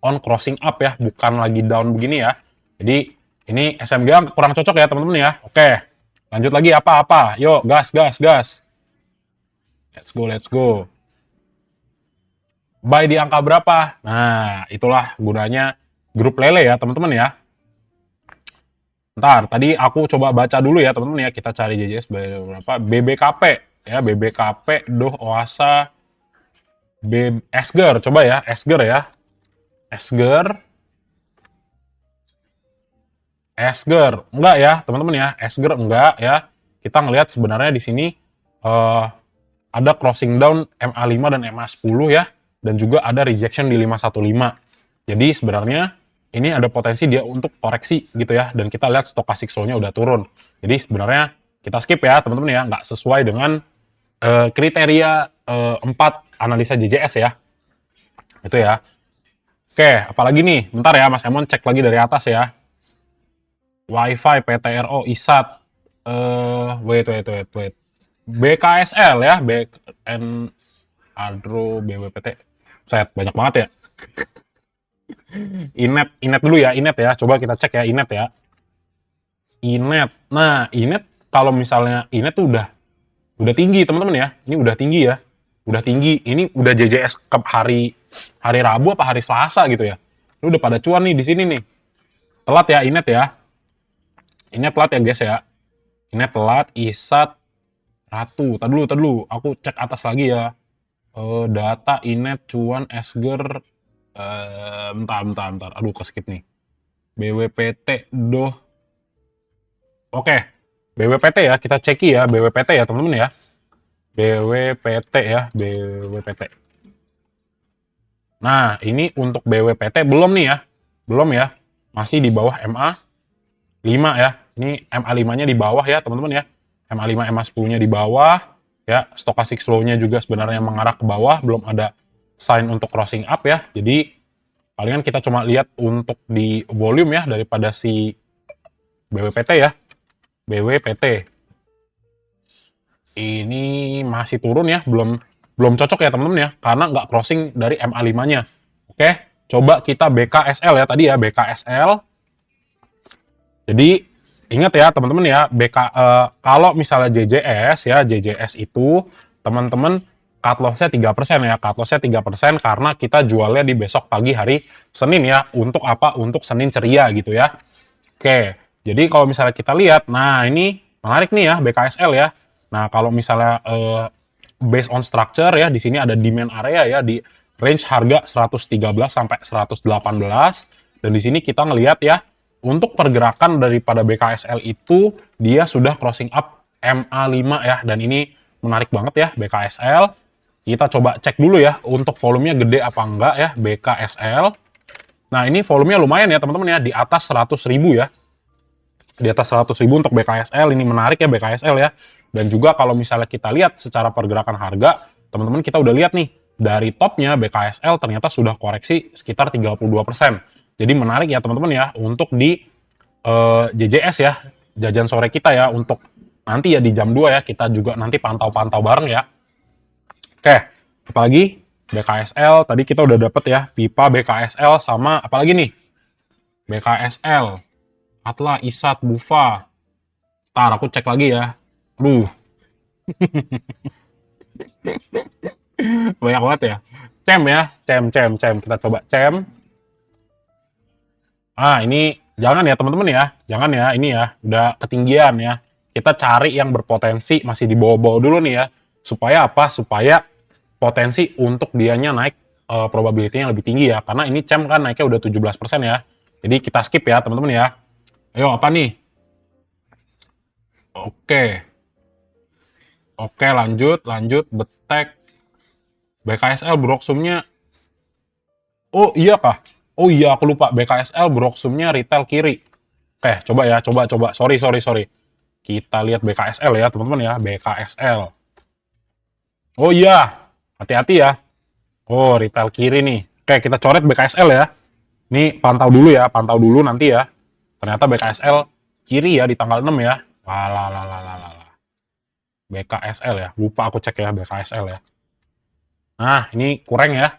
on crossing up ya, bukan lagi down begini ya. Jadi ini SMGA kurang cocok ya teman-teman ya. Oke. Lanjut lagi apa-apa. Yuk, gas. Let's go. Buy di angka berapa? Nah, itulah gunanya grup lele ya, teman-teman ya. Ntar, tadi aku coba baca dulu ya, teman-teman ya. Kita cari JJS buy berapa? BBKP ya, BBKP, Doh, Oasa, Esger, coba ya, Esger ya. Esger enggak ya teman-teman ya, Esger enggak ya. Kita ngelihat sebenarnya di sini ada crossing down MA5 dan MA10 ya, dan juga ada rejection di 515. Jadi sebenarnya ini ada potensi dia untuk koreksi gitu ya, dan kita lihat stochastic slow-nya udah turun. Jadi sebenarnya kita skip ya teman-teman ya, nggak sesuai dengan kriteria 4 analisa JJS ya. Itu ya. Oke, apalagi nih? Bentar ya, Mas Emon cek lagi dari atas ya. Wi-Fi, PTRO, ISAT, wait. BKSL ya, BN Adro, BWPT. Set, banyak banget ya. Inet dulu ya, Inet ya. Coba kita cek ya, Inet ya. Inet. Nah, Inet kalau misalnya Inet tuh udah tinggi, teman-teman ya. Ini udah tinggi ya. Udah tinggi. Ini udah JJS ke hari Rabu apa hari Selasa gitu ya. Ini udah pada cuan nih di sini nih. Telat ya Inet ya. Inet telat ya guys ya. Inet telat, ISAT, Ratu. Tadi dulu. Aku cek atas lagi ya. Data, Inet, cuan, Esger. Bentar. Aduh, keskip nih. BWPT, doh. Oke. BWPT ya, kita ceki ya. BWPT ya, teman-teman ya. BWPT ya, BWPT. Nah, ini untuk BWPT belum nih ya. Belum ya. Masih di bawah MA5 ya. Ini MA5-nya di bawah ya, teman-teman ya. MA5, MA10-nya di bawah. Ya, stochastic slow-nya juga sebenarnya mengarah ke bawah. Belum ada sign untuk crossing up ya. Jadi, palingan kita cuma lihat untuk di volume ya, daripada si BWPT ya. BWPT. Ini masih turun ya. Belum cocok ya, teman-teman ya. Karena nggak crossing dari MA5-nya. Oke, coba kita BKSL ya. Tadi ya, BKSL. Jadi, ingat ya teman-teman ya, kalau misalnya JJS itu teman-teman cut loss-nya 3% ya. Cut loss-nya 3% karena kita jualnya di besok pagi hari Senin ya. Untuk apa? Untuk Senin ceria gitu ya. Oke, jadi kalau misalnya kita lihat, nah ini menarik nih ya BKSL ya. Nah, kalau misalnya based on structure ya, di sini ada demand area ya di range harga 113 sampai 118, dan di sini kita ngelihat ya, untuk pergerakan daripada BKSL itu dia sudah crossing up MA5 ya, dan ini menarik banget ya BKSL. Kita coba cek dulu ya untuk volumenya gede apa enggak ya BKSL. Nah, ini volumenya lumayan ya teman-teman ya, di atas 100.000 ya. Di atas 100.000 untuk BKSL, ini menarik ya BKSL ya. Dan juga kalau misalnya kita lihat secara pergerakan harga, teman-teman kita udah lihat nih, dari topnya BKSL ternyata sudah koreksi sekitar 32%. Jadi menarik ya teman-teman ya, untuk di JJS ya, jajan sore kita ya, untuk nanti ya di jam 2 ya, kita juga nanti pantau-pantau bareng ya. Oke, apalagi BKSL, tadi kita udah dapet ya, pipa BKSL sama apalagi nih? BKSL, Atla, ISAT, Bufa. Ntar aku cek lagi ya. Aduh. Banyak banget ya. Cem ya, cem. Kita coba cem. Ini jangan ya teman-teman ya. Jangan ya, ini ya. Udah ketinggian ya. Kita cari yang berpotensi masih di bawah-bawah dulu nih ya. Supaya apa? Supaya potensi untuk dianya naik probability-nya lebih tinggi ya. Karena ini cem kan naiknya udah 17% ya. Jadi kita skip ya teman-teman ya. Ayo apa nih? Oke, lanjut. Betek. BKSL Broksumnya. Oh iya kah? Oh iya, aku lupa. BKSL Broksumnya retail kiri. Oke, coba ya. Coba. Sorry. Kita lihat BKSL ya, teman-teman ya. BKSL. Oh iya. Hati-hati ya. Oh, retail kiri nih. Oke, kita coret BKSL ya. Ini pantau dulu nanti ya. Ternyata BKSL kiri ya di tanggal 6 ya. BKSL ya. Lupa aku cek ya BKSL ya. Nah, ini kurang ya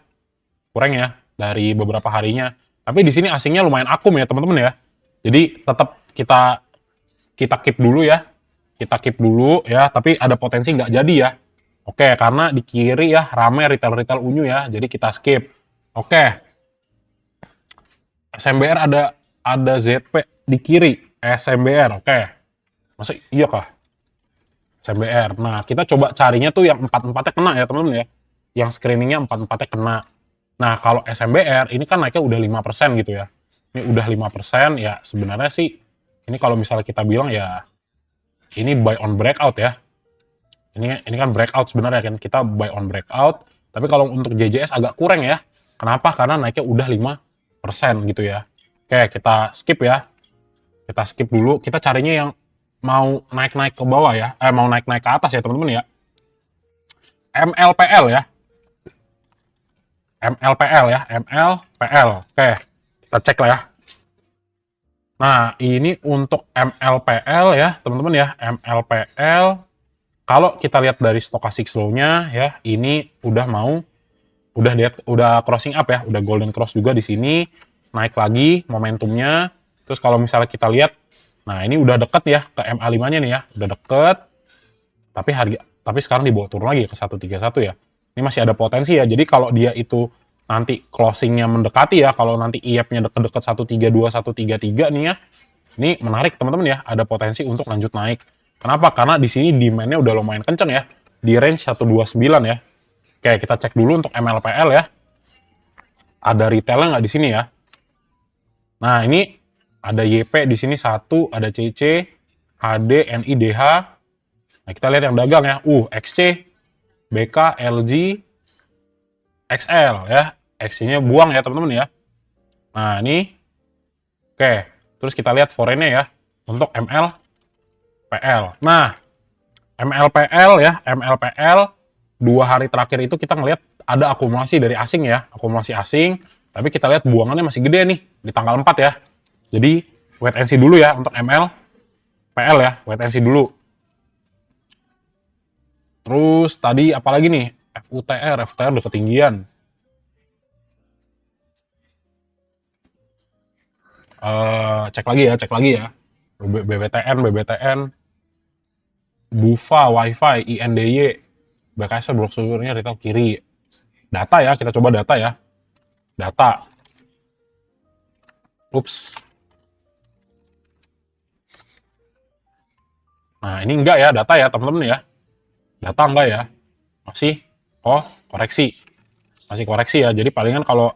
dari beberapa harinya. Tapi di sini asingnya lumayan akum ya, teman-teman ya. Jadi tetap kita keep dulu ya. Tapi ada potensi nggak jadi ya. Oke, karena di kiri ya rame retail unyu ya. Jadi kita skip. Oke. SMBR ada ZP di kiri. SMBR, oke. Masa iya kah? SMBR. Nah, kita coba carinya tuh yang 4-4-nya kena ya, teman-teman ya. Yang screeningnya 4-4-nya kena. Nah, kalau SMBR ini kan naiknya udah 5% gitu ya. Ini udah 5%, ya sebenarnya sih Ini kalau misalnya kita bilang ya, ini buy on breakout ya. Ini kan breakout sebenarnya kan, kita buy on breakout. Tapi kalau untuk JJS agak kurang ya. Kenapa? Karena naiknya udah 5% gitu ya. Oke, kita skip ya. Kita skip dulu. Kita carinya yang mau naik-naik ke bawah ya. Mau naik-naik ke atas ya teman-teman ya. MLPL ya. MLPL ya. MLPL. Oke, kita cek lah ya. Nah, ini untuk MLPL ya, teman-teman ya. MLPL. Kalau kita lihat dari stochastic slow-nya ya, ini udah crossing up ya, udah golden cross juga di sini, naik lagi momentumnya. Terus kalau misalnya kita lihat, nah ini udah deket ya ke MA5-nya nih ya, udah deket. Tapi sekarang dibawa turun lagi ke 131 ya. Ini masih ada potensi ya. Jadi kalau dia itu nanti closing-nya mendekati ya, kalau nanti IF-nya deket-deket 132, 133 nih ya, ini menarik teman-teman ya, ada potensi untuk lanjut naik. Kenapa? Karena di sini demand-nya udah lumayan kenceng ya, di range 129 ya. Oke, kita cek dulu untuk MLPL ya. Ada retail-nya nggak di sini ya? Nah, ini ada YP di sini 1, ada CC, HD, NI, DH. Nah, kita lihat yang dagang ya. XC, BK, LG, XL ya. XC-nya buang ya, teman-teman ya. Nah, ini. Oke, terus kita lihat foreign-nya ya. Untuk MLPL. Nah, MLPL ya, MLPL 2 hari terakhir itu kita ngelihat ada akumulasi dari asing ya, akumulasi asing. Tapi kita lihat buangannya masih gede nih di tanggal 4 ya. Jadi wait and see dulu ya untuk MLPL ya, wait and see dulu. Terus tadi apalagi nih? FUTR udah ketinggian. Cek lagi ya. BBTN, Bufa, Wifi, INDY, BKS brosurnya retail kiri. Data ya, kita coba data ya. Data. Ups. Nah, ini enggak ya data ya, teman-teman ya. Data enggak ya. Masih koreksi. Masih koreksi ya. Jadi palingan kalau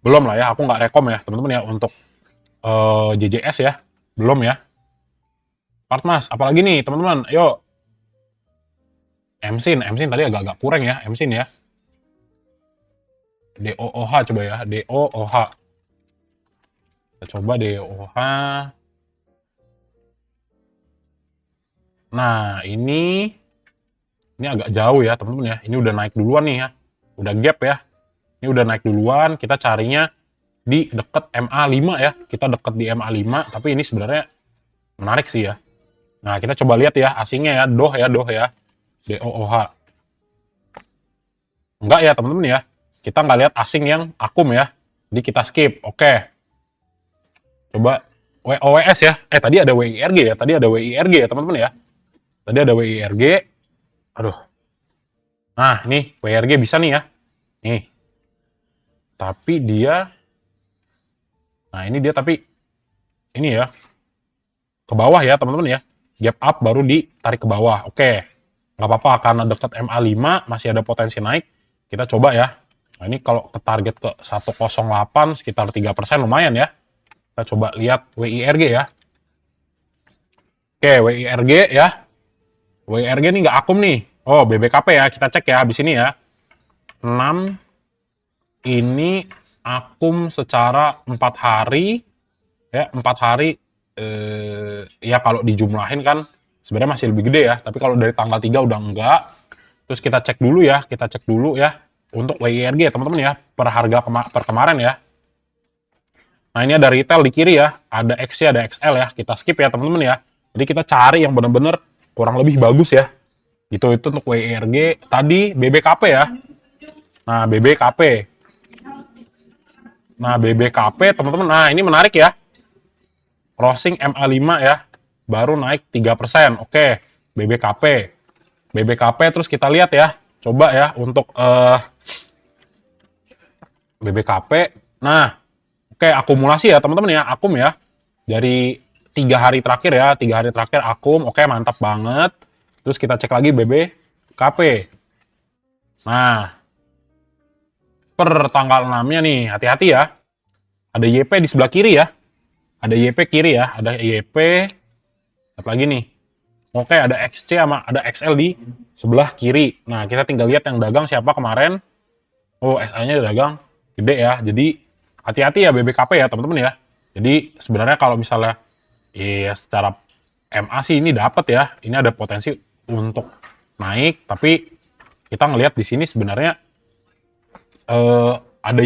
belum lah ya, aku nggak rekom ya, teman-teman ya, untuk JJS ya. Belum ya. Partmas, apalagi nih, teman-teman. Ayo. MSIN tadi agak-agak kurang ya, MSIN ya. DOOH coba ya, DOOH. Kita coba DOOH. Nah, ini agak jauh ya, teman-teman ya. Ini udah naik duluan nih ya. Udah gap ya. Ini udah naik duluan, kita carinya di deket MA5 ya. Kita deket di MA5, tapi ini sebenarnya menarik sih ya. Nah, kita coba lihat ya asingnya ya, DOH ya. DOOH. Enggak ya, teman-teman ya. Kita nggak lihat asing yang akum ya. Jadi kita skip. Oke. Coba OWS ya. Tadi ada WIRG ya. Tadi ada WIRG ya, teman-teman ya. Tadi ada WIRG. Aduh. Nah, nih WIRG bisa nih ya. Nih. Tapi dia, nah ini dia tapi ini ya ke bawah ya teman-teman ya, gap up baru ditarik ke bawah. Oke, nggak apa-apa karena dekat MA5 masih ada potensi naik. Kita coba ya. Nah, ini kalau ke target ke 108 sekitar 3% lumayan ya. Kita coba lihat WIRG ya. Oke, WIRG ya. WIRG ini nggak akum nih. Oh, BBKP ya, kita cek ya habis ini ya. 6 ini akum secara 4 hari ya, 4 hari ya kalau dijumlahin kan sebenarnya masih lebih gede ya, tapi kalau dari tanggal 3 udah enggak. Terus kita cek dulu ya untuk WIRG ya teman-teman ya, per harga per kemarin ya. Nah, ini ada retail di kiri ya, ada XC, ada XL ya, kita skip ya teman-teman ya. Jadi kita cari yang benar-benar kurang lebih bagus ya. Itu untuk WIRG. Tadi BBKP ya. Nah, BBKP teman-teman. Nah, ini menarik ya. Crossing MA5 ya. Baru naik 3%. Oke, BBKP terus kita lihat ya. Coba ya untuk BBKP. Nah, oke, akumulasi ya teman-teman ya. Akum ya. Dari 3 hari terakhir ya. 3 hari terakhir akum. Oke, mantap banget. Terus kita cek lagi BBKP. Nah, per tanggal 6-nya nih, hati-hati ya. Ada YP di sebelah kiri ya. Ada YP kiri ya, ada YP. Lihat lagi nih. Oke, ada XC sama ada XL di sebelah kiri. Nah, kita tinggal lihat yang dagang siapa kemarin. Oh, SA-nya dagang gede ya. Jadi hati-hati ya BBKP ya teman-teman ya. Jadi sebenarnya kalau misalnya ya secara MA sih ini dapat ya. Ini ada potensi untuk naik, tapi kita ngelihat di sini sebenarnya ada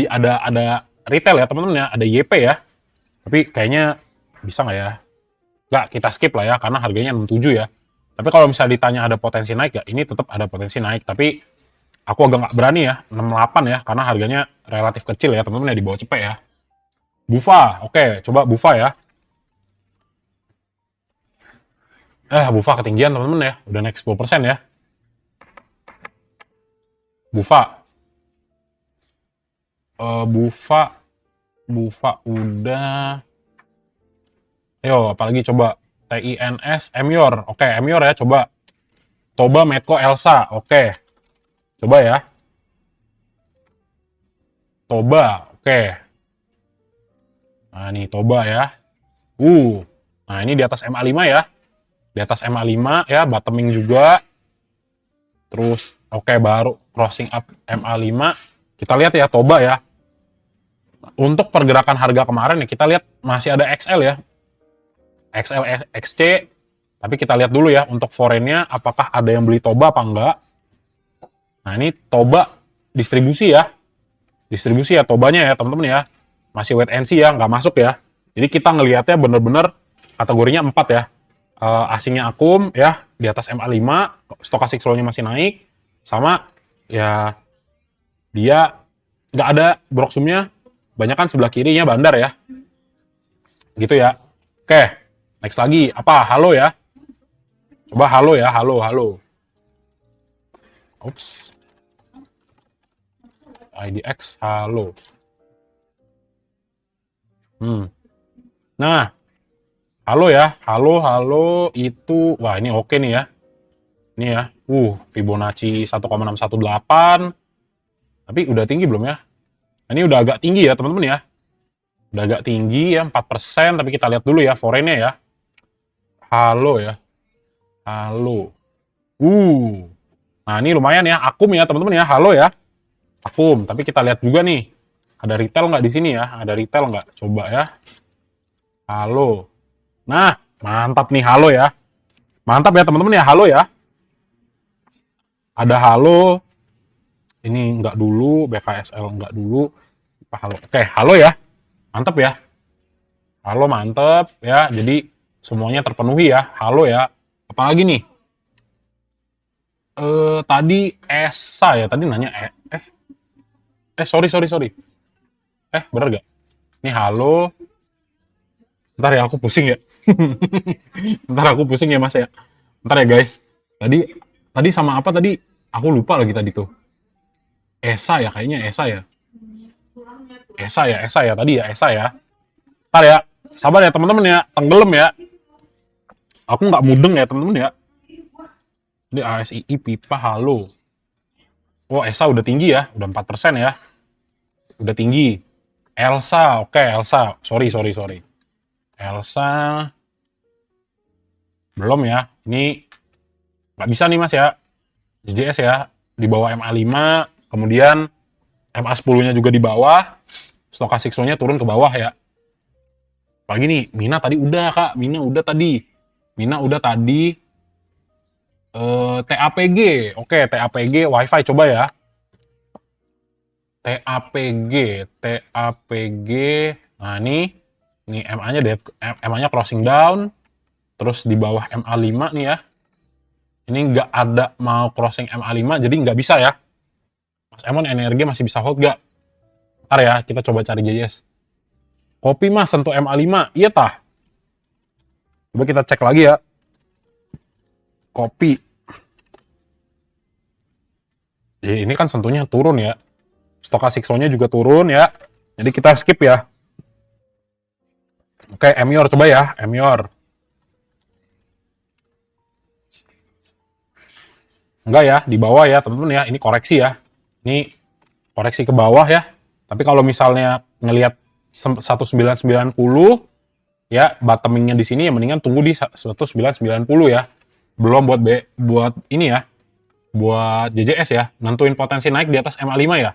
retail ya teman-teman ya, ada YP ya. Tapi kayaknya bisa nggak ya? Nggak, kita skip lah ya, karena harganya 67 ya. Tapi kalau misalnya ditanya ada potensi naik, ya ini tetap ada potensi naik. Tapi aku agak nggak berani ya, 68 ya, karena harganya relatif kecil ya, teman-teman ya, di bawah cepet ya. Bufa, oke, coba Bufa ya. Bufa ketinggian teman-teman ya, udah naik 10% ya. Bufa. Bufa udah. Ayo, apalagi coba TINS, Emior. Oke, Emior ya, coba. Toba, Medco, Elsa. Oke. Coba ya. Toba, oke. Nah, nih Toba ya. Nah, ini di atas MA5 ya. Di atas MA5 ya, bottoming juga. Terus, oke, baru crossing up MA5. Kita lihat ya, Toba ya. Untuk pergerakan harga kemarin ya, kita lihat masih ada XL ya. XL, XC. Tapi kita lihat dulu ya, untuk foreign-nya apakah ada yang beli Toba apa enggak. Nah, ini Toba distribusi ya. Distribusi ya Tobanya ya, teman-teman ya. Masih wait and see ya, nggak masuk ya. Jadi kita ngelihatnya bener-bener kategorinya 4 ya. Asingnya akum ya, di atas MA5, stochastic flow-nya masih naik, sama ya dia nggak ada broksumnya, banyak kan sebelah kirinya bandar ya. Gitu ya. Oke, next lagi. Apa? Halo ya. Coba halo ya, halo. Ups. IDX, halo. Nah, halo ya, halo itu, wah ini oke nih ya. Ini ya, Fibonacci 1,618. Tapi udah tinggi belum ya? Ini udah agak tinggi ya teman-teman ya. Udah agak tinggi ya, 4%, tapi kita lihat dulu ya foreign-nya ya. Halo ya. Halo. Nah ini lumayan ya, akum ya teman-teman ya, halo ya. Akum, tapi kita lihat juga nih. Ada retail nggak di sini ya? Ada retail nggak? Coba ya. Halo. Nah, mantap nih halo ya. Mantap ya teman-teman ya, halo ya. Ada halo. Ini nggak dulu, BKSL nggak dulu. Halo. Oke, halo ya. Mantap ya. Halo, mantap ya. Jadi semuanya terpenuhi ya. Halo ya. Apalagi nih? Tadi Esa ya. Tadi nanya sorry. Bener gak? Ini halo. Ntar ya, aku pusing ya. Ntar aku pusing ya, Mas ya. Ntar ya, guys. Tadi sama apa tadi? Aku lupa lagi tadi tuh. Esa ya, kayaknya Esa ya. Esa ya. Tadi ya, Esa ya. Ntar ya. Sabar ya, teman-teman ya. Tenggelam ya. Aku nggak mudeng ya, teman-teman ya. Ini ASII, pipa, halo. Oh, Esa udah tinggi ya. Udah 4% ya. Udah tinggi. Elsa, oke, Elsa. Sorry. Elsa. Belum ya. Ini nggak bisa nih, Mas ya. JJS ya. Di bawah MA5. Kemudian MA10-nya juga di bawah. Stochastic flow-nya turun ke bawah ya. Apalagi nih, Mina tadi udah, Kak. Mina udah tadi. TAPG. Oke, TAPG Wi-Fi coba ya. TAPG. Nah, ini MA-nya crossing down. Terus di bawah MA5 nih ya. Ini nggak ada mau crossing MA5, jadi nggak bisa ya. Mas Emon energi masih bisa hold nggak? Ntar ya, kita coba cari JS. Kopi mas, sentuh MA5. Iya tah? Coba kita cek lagi ya. Kopi. Jadi ini kan sentuhnya turun ya. Stochastic flow-nya juga turun ya. Jadi kita skip ya. Oke, Emior coba ya. Emior. Enggak ya, di bawah ya teman-teman ya. Ini koreksi ya. Ini koreksi ke bawah ya. Tapi kalau misalnya ngelihat 1990, ya bottomingnya di sini ya mendingan tunggu di 1990 ya. Belum buat ini ya, buat JJS ya, nentuin potensi naik di atas MA5 ya.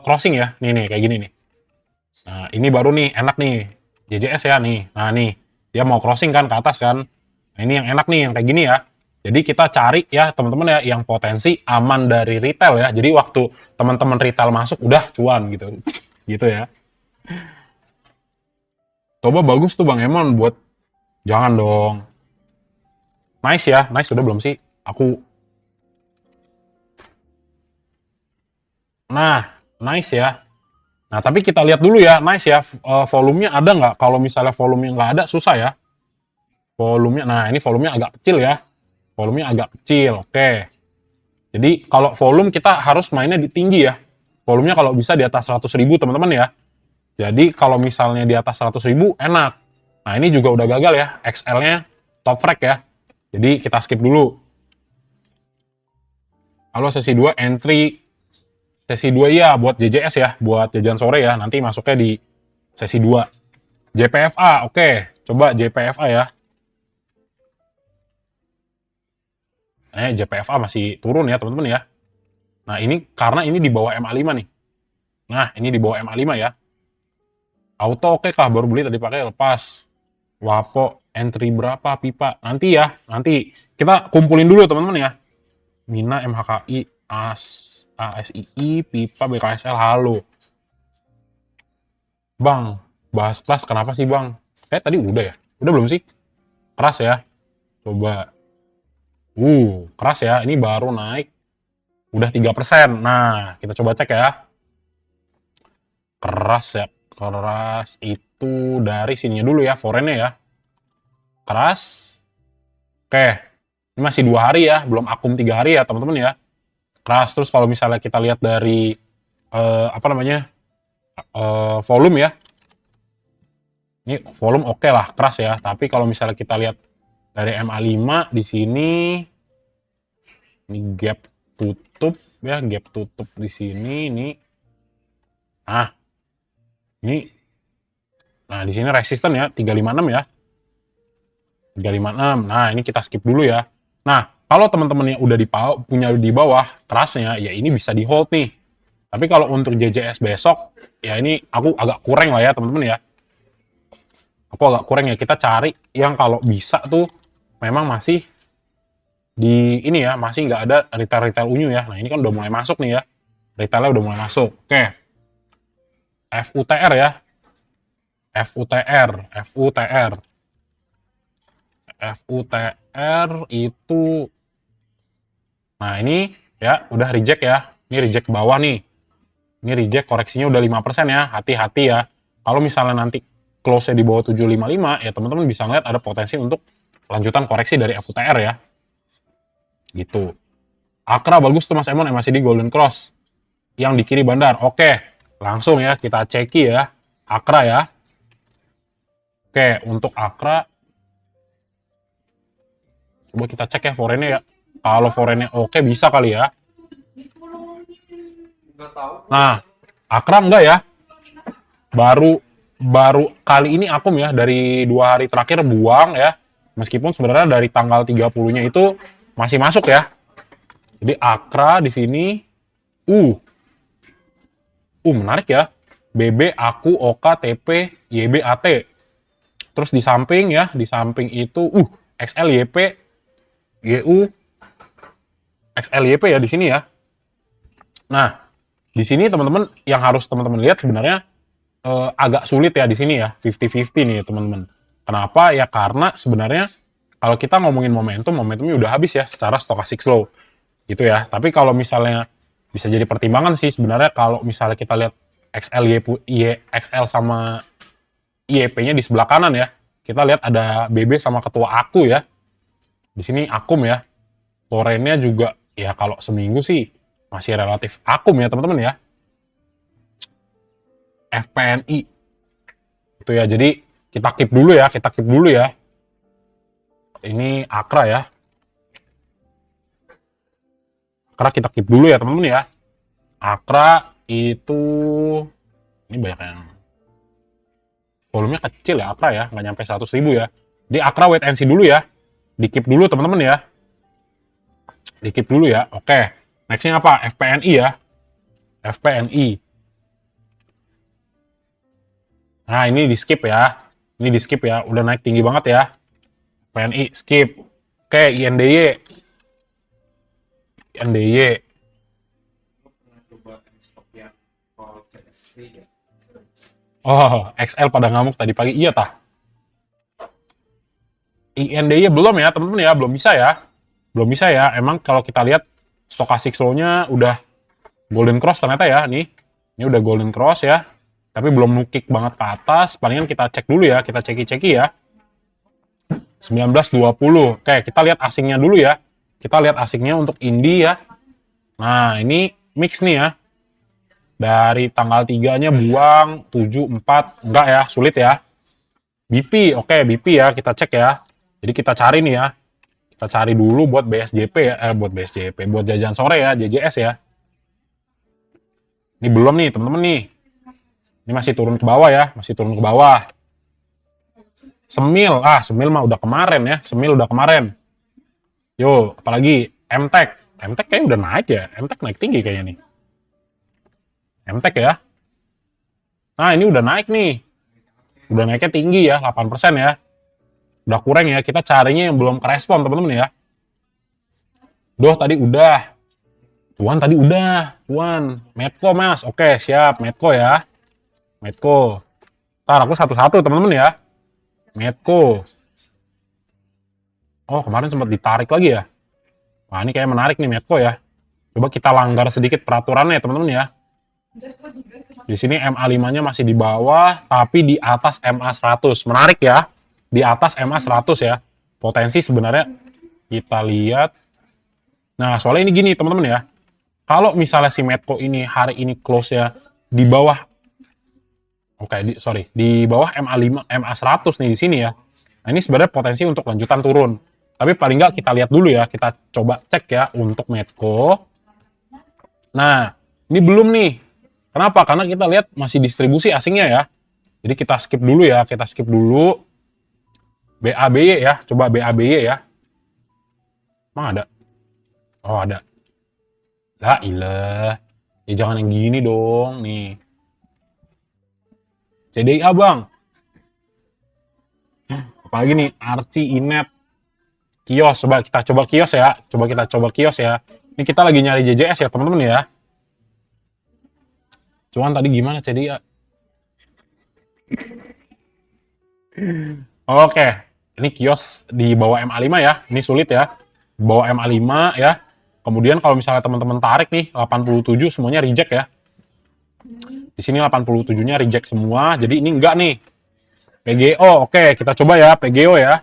Crossing ya, nih kayak gini nih. Nah, ini baru nih enak nih JJS ya nih. Nah, nih dia mau crossing kan ke atas kan. Nah, ini yang enak nih yang kayak gini ya. Jadi kita cari ya teman-teman ya yang potensi aman dari retail ya. Jadi waktu teman-teman retail masuk udah cuan gitu. Gitu ya. Coba bagus tuh Bang Emon buat jangan dong. Nice ya, nice sudah belum sih? Aku Nah, nice ya. Nah, tapi kita lihat dulu ya, nice ya. Volumenya ada nggak? Kalau misalnya volumenya nggak ada, susah ya. Volumenya, nah ini volumenya agak kecil ya. Volumenya agak kecil, oke. Jadi kalau volume kita harus mainnya di tinggi ya. Volumenya kalau bisa di atas 100.000 teman-teman ya. Jadi kalau misalnya di atas 100.000 enak. Nah ini juga udah gagal ya, XL-nya top frag ya. Jadi kita skip dulu. Halo sesi 2 entry. Sesi 2 ya buat JJS ya, buat jajan sore ya. Nanti masuknya di sesi 2. JPFA, oke. Coba JPFA ya. JPFA masih turun ya teman-teman ya. Nah ini karena ini di bawah MA5 nih. Nah ini di bawah MA5 ya. Auto oke kah? Baru beli tadi pakai lepas. Wapo entry berapa pipa? Nanti ya, nanti kita kumpulin dulu teman-teman ya. Mina MHKI ASII pipa BKSL halo. Bang, bahas kelas kenapa sih Bang? Tadi udah ya? Udah belum sih? Keras ya. Coba. Keras ya. Ini baru naik. Udah 3%. Nah, kita coba cek ya. Keras ya. Keras itu dari sininya dulu ya. Forennya ya. Keras. Oke. Ini masih 2 hari ya. Belum akum 3 hari ya teman-teman ya. Keras. Terus kalau misalnya kita lihat dari volume ya. Ini volume oke lah. Keras ya. Tapi kalau misalnya kita lihat dari MA5 di sini ini gap tutup ya, gap tutup di sini ini. Nah, di sini resisten ya 356 ya. 356. Nah, ini kita skip dulu ya. Nah, kalau teman-teman yang udah punya di bawah kerasnya ya ini bisa di hold nih. Tapi kalau untuk JJS besok ya ini aku agak kurang lah ya, teman-teman ya. Aku agak kurang ya, kita cari yang kalau bisa tuh memang masih di ini ya, masih nggak ada retail unyu ya. Nah ini kan udah mulai masuk nih ya, retailnya udah mulai masuk. Oke, FUTR ya, FUTR itu, nah ini ya udah reject ya, ini reject ke bawah nih, ini reject koreksinya udah 5% ya, hati-hati ya. Kalau misalnya nanti close-nya di bawah 755 ya teman-teman bisa ngeliat ada potensi untuk lanjutan koreksi dari FUTR ya. Gitu. Akra bagus tuh Mas Emon, MACD Golden Cross yang di kiri bandar. Oke, langsung ya kita ceki ya Akra ya. Oke, untuk Akra coba kita cek ya forennya ya. Kalau forennya oke bisa kali ya. Nah, Akra enggak ya. Baru kali ini akum ya, dari 2 hari terakhir buang ya. Meskipun sebenarnya dari tanggal 30-nya itu masih masuk ya. Jadi Akra di sini menarik ya. BB, Aku, OK, TP, YB, AT. Terus di samping ya, di samping itu XL, YP, GU, XL, YP ya di sini ya. Nah, di sini teman-teman yang harus teman-teman lihat sebenarnya agak sulit ya di sini ya, 50-50 nih teman-teman. Kenapa? Ya karena sebenarnya kalau kita ngomongin momentumnya udah habis ya secara stochastic slow gitu ya. Tapi kalau misalnya bisa jadi pertimbangan sih sebenarnya kalau misalnya kita lihat XL sama YP-nya di sebelah kanan ya. Kita lihat ada BB sama ketua Aku ya. Di sini Akum ya. Forennya juga ya kalau seminggu sih masih relatif akum ya teman-teman ya. FPNI itu ya, jadi kita keep dulu ya. Ini Akra ya. Akra kita keep dulu ya teman-teman ya. Akra itu ini banyak yang volumenya kecil ya, Akra ya, nggak nyampe 100.000 ya. Di Akra wait and see dulu ya. Di-keep dulu teman-teman ya. Di-keep dulu ya. Oke. Nextnya apa? FPNI ya. FPNI. Nah, ini di-skip ya. Ini di-skip ya. Udah naik tinggi banget ya. FPNI, skip. Oke, INDY. INDY. Oh, XL pada ngamuk tadi pagi. Iya, tah. INDY belum ya, teman-teman ya. Belum bisa ya. Belum bisa ya. Emang kalau kita lihat stochastic slow-nya udah golden cross ternyata ya. Nih. Ini udah golden cross ya. Tapi belum nukik banget ke atas. Palingan kita cek dulu ya. Kita ceki-ceki ya. 19.20. Oke, kita lihat asingnya dulu ya. Kita lihat asingnya untuk Indi ya. Nah, ini mix nih ya. Dari tanggal 3-nya buang 74. Enggak ya, sulit ya. BP, oke BP ya, kita cek ya. Jadi kita cari nih ya. Kita cari dulu buat BSJP ya, buat BSJP, buat jajan sore ya, JJS ya. Ini belum nih, teman-teman nih. Ini masih turun ke bawah ya, masih turun ke bawah. Semil, Semil mah udah kemarin ya, Semil udah kemarin. Yo, apalagi MTEK. MTEK kayaknya udah naik ya, MTEK naik tinggi kayaknya nih. MTEK ya. Nah, ini udah naik nih. Udah naiknya tinggi ya, 8% ya. Udah kurang ya, kita carinya yang belum kerespon teman-teman ya. Doh tadi udah. Cuan tadi udah. Cuan. Medco mas, oke siap. Medco ya. Medco. Ntar aku satu-satu teman-teman ya. Medco. Oh kemarin sempat ditarik lagi ya. Wah ini kayak menarik nih Medco ya. Coba kita langgar sedikit peraturannya teman-teman ya. Di sini MA5-nya masih di bawah, tapi di atas MA100. Menarik ya. Di atas MA100 ya. Potensi sebenarnya kita lihat. Nah, soalnya ini gini teman-teman ya. Kalau misalnya si Medco ini hari ini close ya di bawah di bawah MA5, MA100 nih di sini ya. Nah, ini sebenarnya potensi untuk lanjutan turun. Tapi paling nggak kita lihat dulu ya, kita coba cek ya untuk Medco. Nah, ini belum nih. Kenapa? Karena kita lihat masih distribusi asingnya ya. Jadi kita skip dulu ya, kita skip dulu. BABY ya, coba BABY ya. Emang ada? Oh ada. Lah ilah. Ya jangan yang gini dong, nih. CDIA bang. Apalagi nih, Arci, Inet, Kios. Coba kita coba Kios ya. Coba kita coba Kios ya. Ini kita lagi nyari JJS ya teman-teman ya. Cuman tadi gimana CDIA? Oke. Ini Kios di bawah MA5 ya. Ini sulit ya. Di bawah MA5 ya. Kemudian kalau misalnya teman-teman tarik nih 87 semuanya reject ya. Di sini 87-nya reject semua. Jadi ini enggak nih. PGO, oke, kita coba ya PGO ya.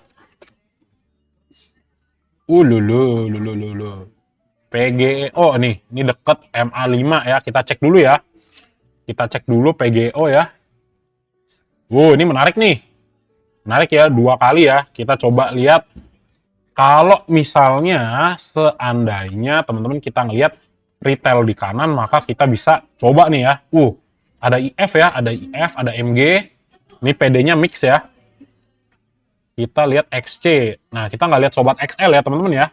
PGO nih, ini deket MA5 ya. Kita cek dulu ya. Kita cek dulu PGO ya. Ini menarik nih. Menarik ya, 2 kali ya. Kita coba lihat. Kalau misalnya seandainya teman-teman kita ngelihat retail di kanan, maka kita bisa coba nih ya. Ada IF ya, ada IF, ada MG. Ini PD-nya mix ya. Kita lihat XC. Nah, kita nggak lihat sobat XL ya teman-teman ya.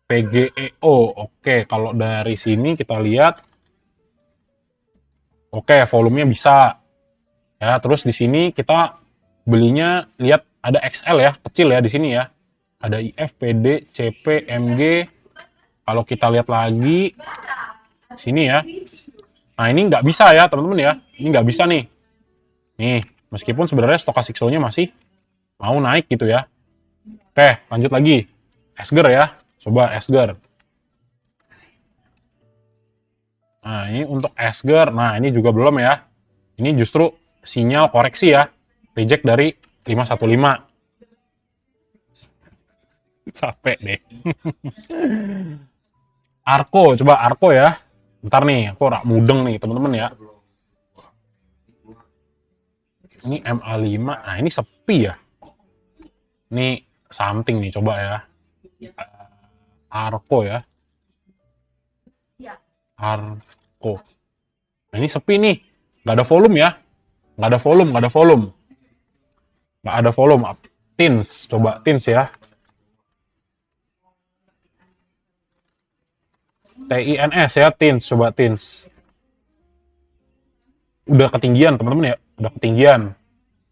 PGEO. Oke, kalau dari sini kita lihat. Oke, volumenya bisa. Ya, terus di sini kita belinya lihat ada XL ya, kecil ya di sini ya. Ada IF, PD, CP, MG. Kalau kita lihat lagi sini ya. Nah, ini nggak bisa ya, teman-teman ya. Ini nggak bisa nih. Nih, meskipun sebenarnya stochastic slow-nya masih mau naik gitu ya. Oke, lanjut lagi. Esger ya. Coba Esger. Nah, ini untuk Esger. Nah, ini juga belum ya. Ini justru sinyal koreksi ya. Reject dari 515. Capek deh. Arko, coba Arko ya. Bentar nih, aku rak mudeng nih teman-teman ya. Ini MA5. Nah, ini sepi ya. Ini something nih, coba ya. Arko ya. Arko. Nah, ini sepi nih. Nggak ada volume ya. Nggak ada volume, nggak ada volume. Nggak ada volume. Tins, coba tins ya. TINS ya, tins, coba tins. Udah ketinggian teman-teman ya, udah ketinggian.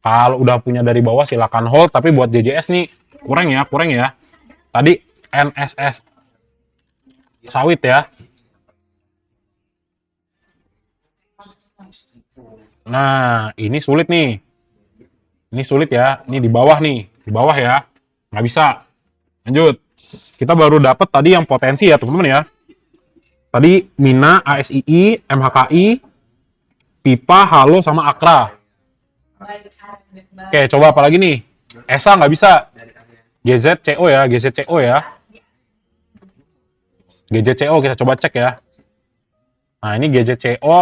Kalau udah punya dari bawah silakan hold, tapi buat JJS nih kurang ya. Tadi NSS sawit ya. Nah, ini sulit nih. Ini sulit ya. Ini di bawah nih, di bawah ya. Nggak bisa. Lanjut. Kita baru dapat tadi yang potensi ya teman-teman ya. Tadi Mina, ASII, MHKI, Pipa, Halo, sama Akra. Oke, coba apa lagi nih? ESA nggak bisa. GZCO ya, GZCO ya. GZCO kita coba cek ya. Nah, ini GZCO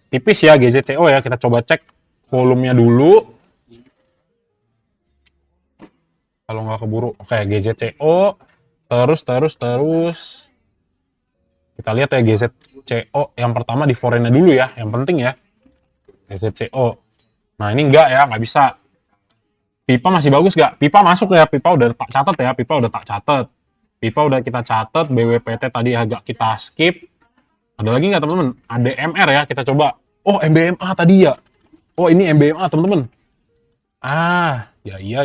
tipis ya, GZCO ya. Kita coba cek volumenya dulu. Kalau nggak keburu. Oke, GZCO. Terus. Kita lihat ya GZCO yang pertama di foreign-nya dulu ya. Yang penting ya. GZCO. Nah, ini enggak ya, nggak bisa. Pipa masih bagus nggak? Pipa masuk ya, Pipa udah tak catat ya, Pipa udah tak catat. Pipa udah kita catat, BWPT tadi agak kita skip. Ada lagi nggak teman-teman? ADMR ya, kita coba. Oh, MBMA tadi ya. Oh, ini MBMA teman-teman. Ya.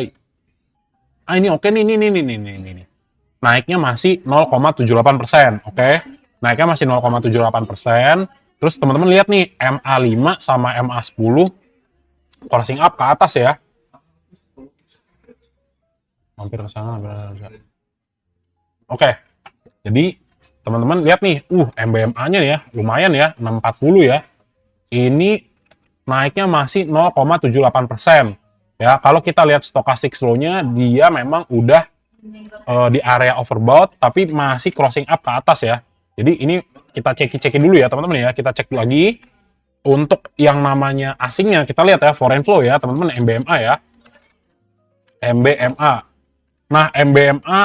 Ini oke nih, nih. Naiknya masih 0,78%, oke? Naiknya masih 0,78%. Terus teman-teman lihat nih, MA5 sama MA10 crossing up ke atas ya. Hampir ke sana. Oke. Jadi teman-teman lihat nih, MBMA-nya ya lumayan ya, 640 ya. Ini naiknya masih 0,78%. Ya, kalau kita lihat stochastic slow-nya dia memang udah di area overbought tapi masih crossing up ke atas ya. Jadi ini kita cek dulu ya teman-teman ya. Kita cek lagi untuk yang namanya asingnya, kita lihat ya foreign flow ya teman-teman, MBMA ya. MBMA. Nah, MBMA,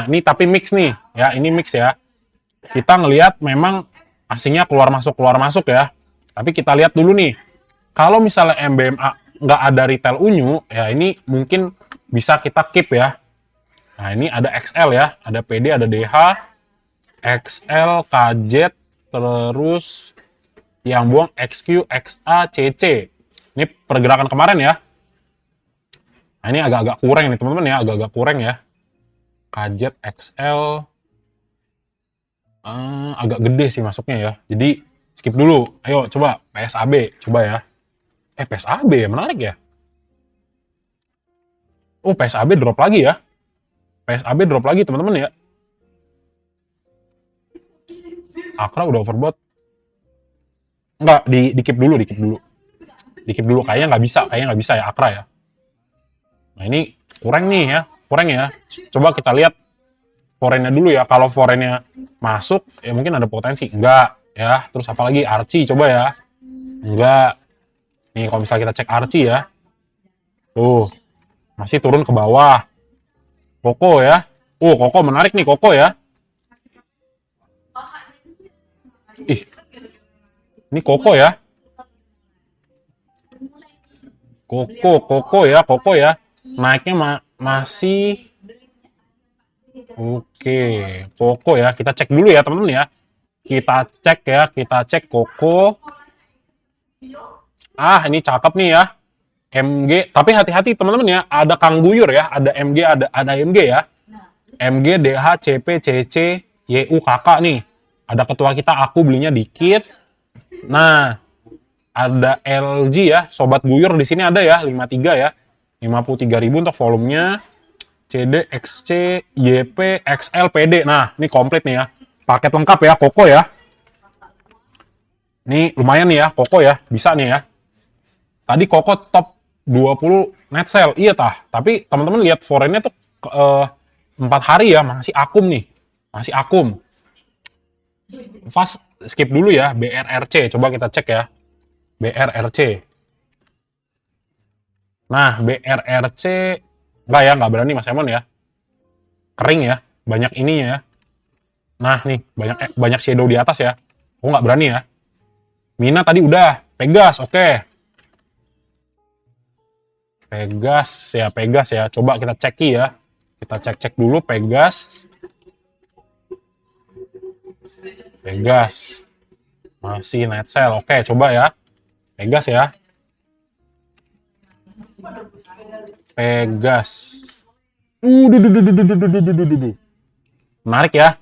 ini tapi mix nih ya, ini mix ya. Kita ngelihat memang asingnya keluar masuk ya. Tapi kita lihat dulu nih. Kalau misalnya MBMA nggak ada retail unyu, ya ini mungkin bisa kita keep ya. Nah, ini ada XL ya, ada PD, ada DH, XL, KZ, terus yang buang XQ, XA, CC. Ini pergerakan kemarin ya. Nah, ini agak-agak kurang nih teman-teman ya, agak-agak kurang ya. KZ, XL, agak gede sih masuknya ya. Jadi skip dulu. Ayo coba PSAB, coba ya. PSAB ya, menarik ya. Oh, PSAB drop lagi ya. PSAB drop lagi teman-teman ya. Akra udah overbought. Enggak, di keep dulu. Di keep dulu, kayaknya nggak bisa ya Akra ya. Nah, ini kurang nih ya, Coba kita lihat foreign-nya dulu ya. Kalau foreign-nya masuk, ya mungkin ada potensi. Enggak ya. Terus apalagi Archie, coba ya. Enggak. Nih, kalau misalnya kita cek Archie ya. Tuh, masih turun ke bawah. Koko ya. Koko menarik nih, Koko ya. Ini Koko ya. Koko ya. Naiknya masih oke. Koko ya. Kita cek dulu ya, teman-teman ya. Kita cek Koko. Ini cakep nih ya. MG, tapi hati-hati teman-teman ya, ada Kang Guyur ya, ada MG, ada MG ya. MG, DH, CP, CC, YU, kakak nih. Ada ketua kita, aku belinya dikit. Nah, ada LG ya, Sobat Guyur di sini ada ya, 53 ya. 53.000 untuk volumenya. CD, XC, YP, XL, PD. Nah, ini komplit nih ya. Paket lengkap ya, Koko ya. Ini lumayan nih ya, Koko ya. Bisa nih ya. Tadi Koko top 20 net sale. Iya tah. Tapi teman-teman lihat foreign-nya tuh 4 hari ya. Masih akum nih. Masih akum. Fast skip dulu ya. BRRC. Coba kita cek ya. BRRC. Nah, BRRC. Enggak ya. Nggak berani Mas Emon ya. Kering ya. Banyak ininya ya. Nah nih. Banyak shadow di atas ya. Nggak berani ya. Mina tadi udah. Pegas. Oke. Pegas ya, Pegas ya. Coba kita cek ya. Kita cek dulu Pegas. Pegas. Masih net sell. Oke, coba ya. Pegas ya. Pegas. Menarik ya.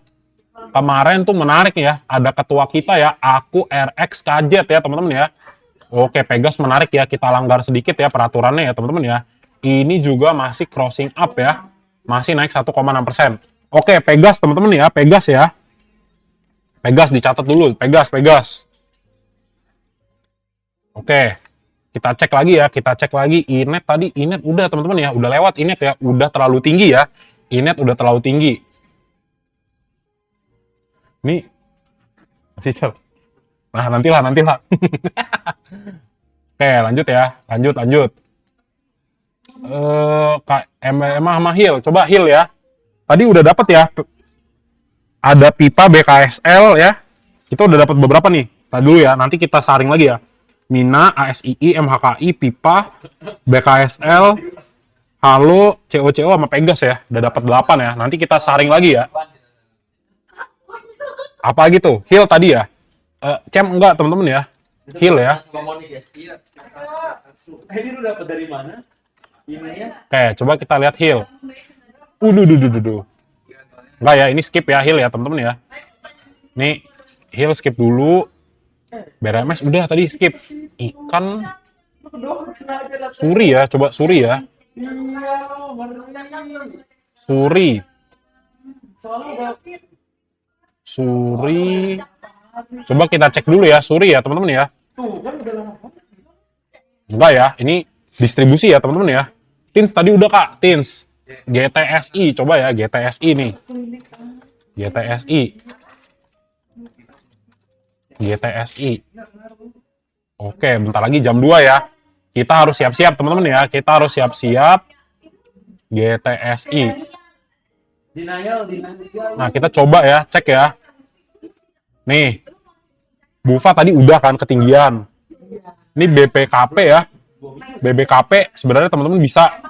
Kemarin tuh menarik ya. Ada ketua kita ya. Aku RX kaget ya teman-teman ya. Oke, Pegas menarik ya. Kita langgar sedikit ya peraturannya ya teman-teman ya. Ini juga masih crossing up ya. Masih naik 1,6%. Oke, Pegas teman-teman ya. Pegas ya. Pegas dicatat dulu. Pegas. Oke. Kita cek lagi ya. Kita cek lagi. Inet tadi. Inet udah teman-teman ya. Udah lewat Inet ya. Udah terlalu tinggi ya. Inet udah terlalu tinggi. Ini. Masih cel. Nah, nantilah. Oke, lanjut ya. Lanjut. Emma Hill. Coba Hill ya. Tadi udah dapat ya. Ada pipa BKSL ya. Kita udah dapat beberapa nih. Tadi dulu ya. Nanti kita saring lagi ya. Mina, ASII, MHKI, pipa, BKSL, Halo, COCO sama Pegas ya. Udah dapat 8 ya. Nanti kita saring lagi ya. Apa gitu? Hill tadi ya. Cem enggak teman-teman ya. Hill ya. Sama Monik ya. Iya. Ini lu dapat dari mana? Emailnya? Oke, coba kita lihat Hill. Duh. Enggak ya, ini skip ya Hill ya teman-teman ya. Nih, Hill skip dulu. BRMS udah tadi skip. Ikan Suri ya, coba Suri ya. Suri. Coba kita cek dulu ya, Suri ya teman-teman ya. Enggak ya, ini distribusi ya teman-teman ya. Tins tadi udah Kak, Tins. GTSI, coba ya GTSI nih. GTSI. Oke, bentar lagi jam 2 ya. Kita harus siap-siap teman-teman ya. Kita harus siap-siap. GTSI. Nah, kita coba ya, cek ya. Nih. Bufa tadi udah kan ketinggian. Ini BPKP ya. BBKP sebenarnya teman-teman bisa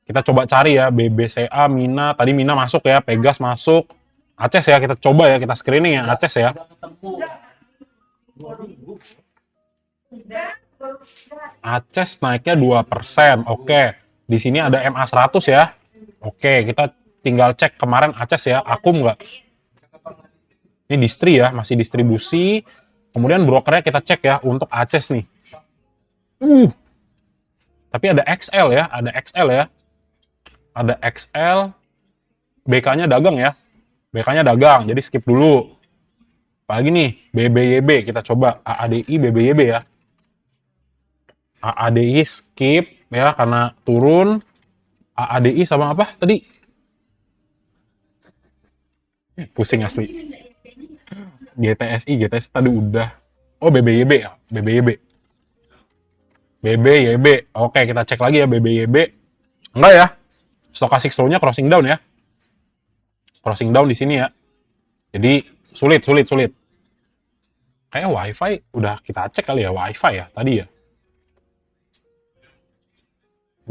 kita coba cari ya. BBCA, Mina. Tadi Mina masuk ya. Pegas masuk. Aces ya, kita coba ya. Kita screening ya. Aces ya. Aces naiknya 2%. Oke. Di sini ada MA100 ya. Oke, kita tinggal cek kemarin Aces ya. Akum nggak? Ini distri ya, masih distribusi. Kemudian brokernya kita cek ya untuk Aces nih. Tapi ada XL ya, Ada XL. BK-nya dagang ya. BK-nya dagang, jadi skip dulu. Apalagi nih, BBYB kita coba. AADI BBYB ya. AADI skip ya karena turun. AADI sama apa tadi? Pusing asli. GTSI tadi udah. Oh, BBYB ya, BBYB. Oke, kita cek lagi ya BBYB. Enggak ya. Stochastic slow-nya crossing down ya. Crossing down di sini ya. Jadi sulit. Kayak WiFi udah kita cek kali ya, WiFi ya tadi ya.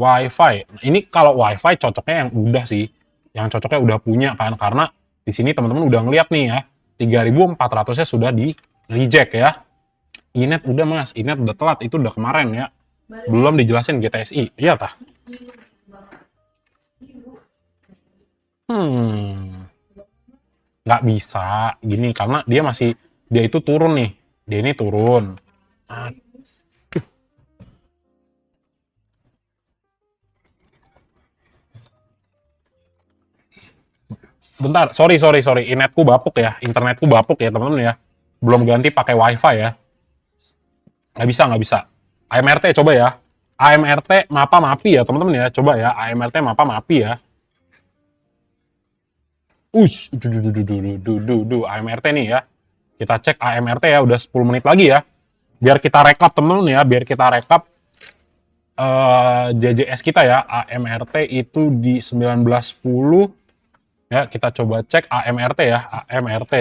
WiFi. Ini kalau WiFi cocoknya yang udah sih. Yang cocoknya udah punya kan, karena di sini teman-teman udah ngeliat nih ya. 3.400-nya sudah di reject ya. Inet udah Mas, Inet udah telat, itu udah kemarin ya. Belum dijelasin GTSI. Iya tah? Nggak bisa gini karena dia itu turun nih. Dia ini turun. Bentar, sorry. Internetku bapuk ya teman-teman ya. Belum ganti pakai WiFi ya. Nggak bisa. AMRT coba ya. AMRT mapa mapi ya teman-teman ya. Coba ya, AMRT mapa mapi ya. AMRT nih ya. Kita cek AMRT ya, udah 10 menit lagi ya. Biar kita rekap teman-teman ya, JJS kita ya. AMRT itu di 1910. Ya, kita coba cek AMRT ya, AMRT.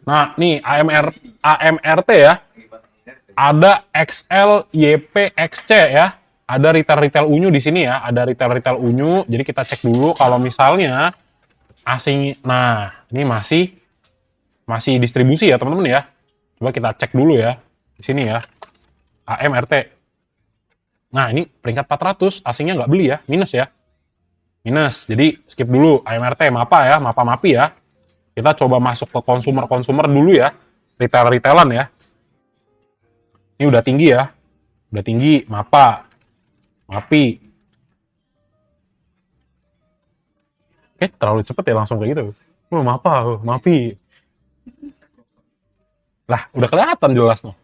Nah, nih AMRT ya. Ada XL, YP, XC ya. Ada retail-retail unyu di sini ya. Ada retail-retail unyu. Jadi kita cek dulu kalau misalnya asing. Nah, ini masih distribusi ya teman-teman ya. Coba kita cek dulu ya. Di sini ya. AMRT. Nah, ini peringkat 400. Asingnya nggak beli ya. Minus ya. Minus. Jadi skip dulu. AMRT, MAPA ya. MAPA MAPI ya. Kita coba masuk ke konsumer-konsumer dulu ya. Retail-retailan ya. Ini udah tinggi ya. Udah tinggi. MAPA. MAPI. Terlalu cepet ya langsung kayak gitu. Oh, MAPA. MAPI. Lah, udah kelihatan jelas no.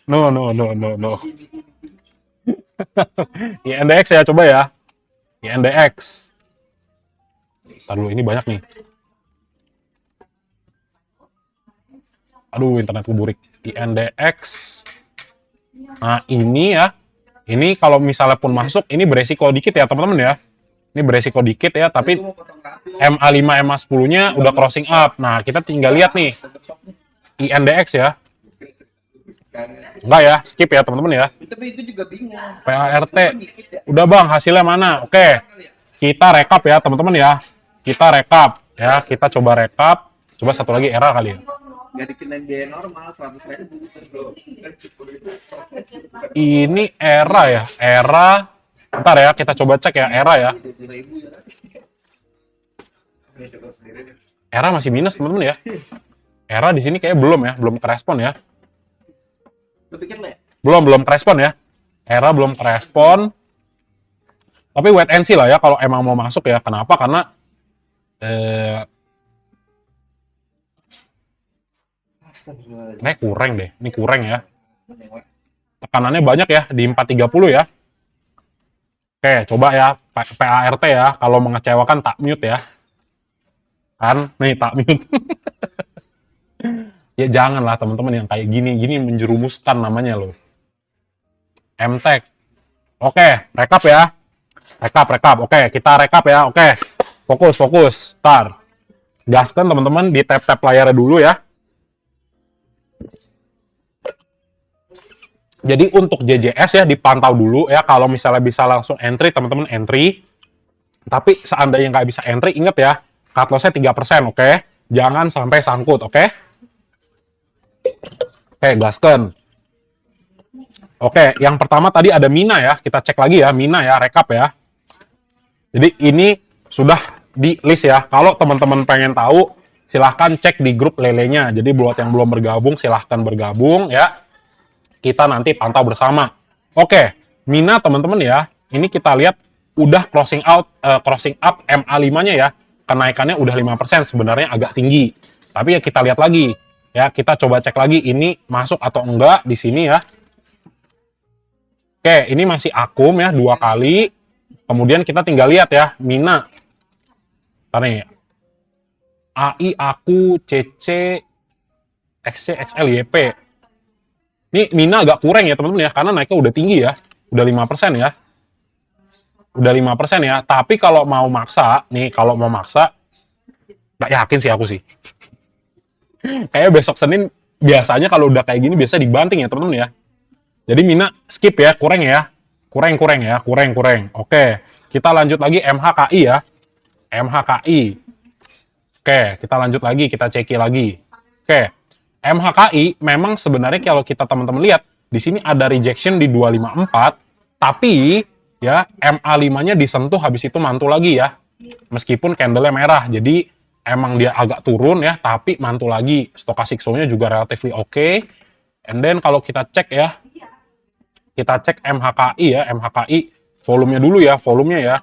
No. INDX ya, coba ya. INDX. Ntar dulu, ini banyak nih. Aduh, internetku burik. INDX. Nah, ini ya. Ini kalau misalnya pun masuk, ini beresiko dikit ya, teman-teman ya. Ini beresiko dikit ya, tapi MA5, MA10-nya udah crossing up. Nah, kita tinggal lihat nih. INDX ya. Enggak ya, skip ya, teman-teman ya. Tapi itu juga bingung. PART. Udah bang, hasilnya mana? Oke. Kita rekap ya, teman-teman ya. Kita rekap ya, kita coba rekap. Coba satu lagi error kali ya. Gak dikenain biaya normal 100.000 bro. Ini era ya, era. Bentar ya, kita coba cek ya, era ya. 20.000 ya. Era masih minus teman-teman ya. Era di sini kayak belum ya, belum kerespon ya. Lu pikir lah ya? Belum kerespon ya. Era belum kerespon. Tapi wait and see lah ya kalau emang mau masuk ya. Kenapa? Karena ini kurang deh. Ini kurang ya. Tekanannya banyak ya di 430 ya. Oke, coba ya PART ya. Kalau mengecewakan tak mute ya. Kan nih tak mute. Ya janganlah teman-teman yang kayak gini menjerumuskan namanya loh. MTech. Oke, rekap ya. Rekap. Oke, kita rekap ya. Oke. Fokus. Start. Gaskan teman-teman di tap-tap layarnya dulu ya. Jadi untuk JJS ya dipantau dulu ya. Kalau misalnya bisa langsung entry, teman-teman entry. Tapi seandainya nggak bisa entry, ingat ya. Cut loss-nya 3%, oke? Jangan sampai sangkut, oke? Oke, gaskan. Oke, yang pertama tadi ada Mina ya. Kita cek lagi ya, Mina ya, rekap ya. Jadi ini sudah di list ya. Kalau teman-teman pengen tahu, silahkan cek di grup lelenya. Jadi buat yang belum bergabung, silahkan bergabung ya. Kita nanti pantau bersama. Oke, Mina teman-teman ya. Ini kita lihat udah crossing up MA5-nya ya. Kenaikannya udah 5%, sebenarnya agak tinggi. Tapi ya kita lihat lagi. Ya, kita coba cek lagi ini masuk atau enggak di sini ya. Oke, ini masih akum ya 2 kali. Kemudian kita tinggal lihat ya, Mina. Ntar nih. AI, Aku, CC, XC, XL, YP. Ini Mina agak kurang ya teman-teman ya, karena naiknya udah tinggi ya. Udah 5% ya. Udah 5% ya. Tapi kalau mau maksa, nggak yakin sih aku sih. Kayak besok Senin biasanya kalau udah kayak gini biasa dibanting ya teman-teman ya. Jadi Mina skip ya, kurang ya. Kurang. Oke, kita lanjut lagi MHKI ya. MHKI. Oke, kita lanjut lagi, kita ceki lagi. Oke, MHKI memang sebenarnya kalau kita teman-teman lihat, di sini ada rejection di 254, tapi ya MA5-nya disentuh habis itu mantul lagi ya. Meskipun candle-nya merah, jadi emang dia agak turun ya, tapi mantul lagi. Stochastic show-nya juga relatively oke. And then kalau kita cek ya, kita cek MHKI ya, MHKI volumenya dulu ya, volumenya ya.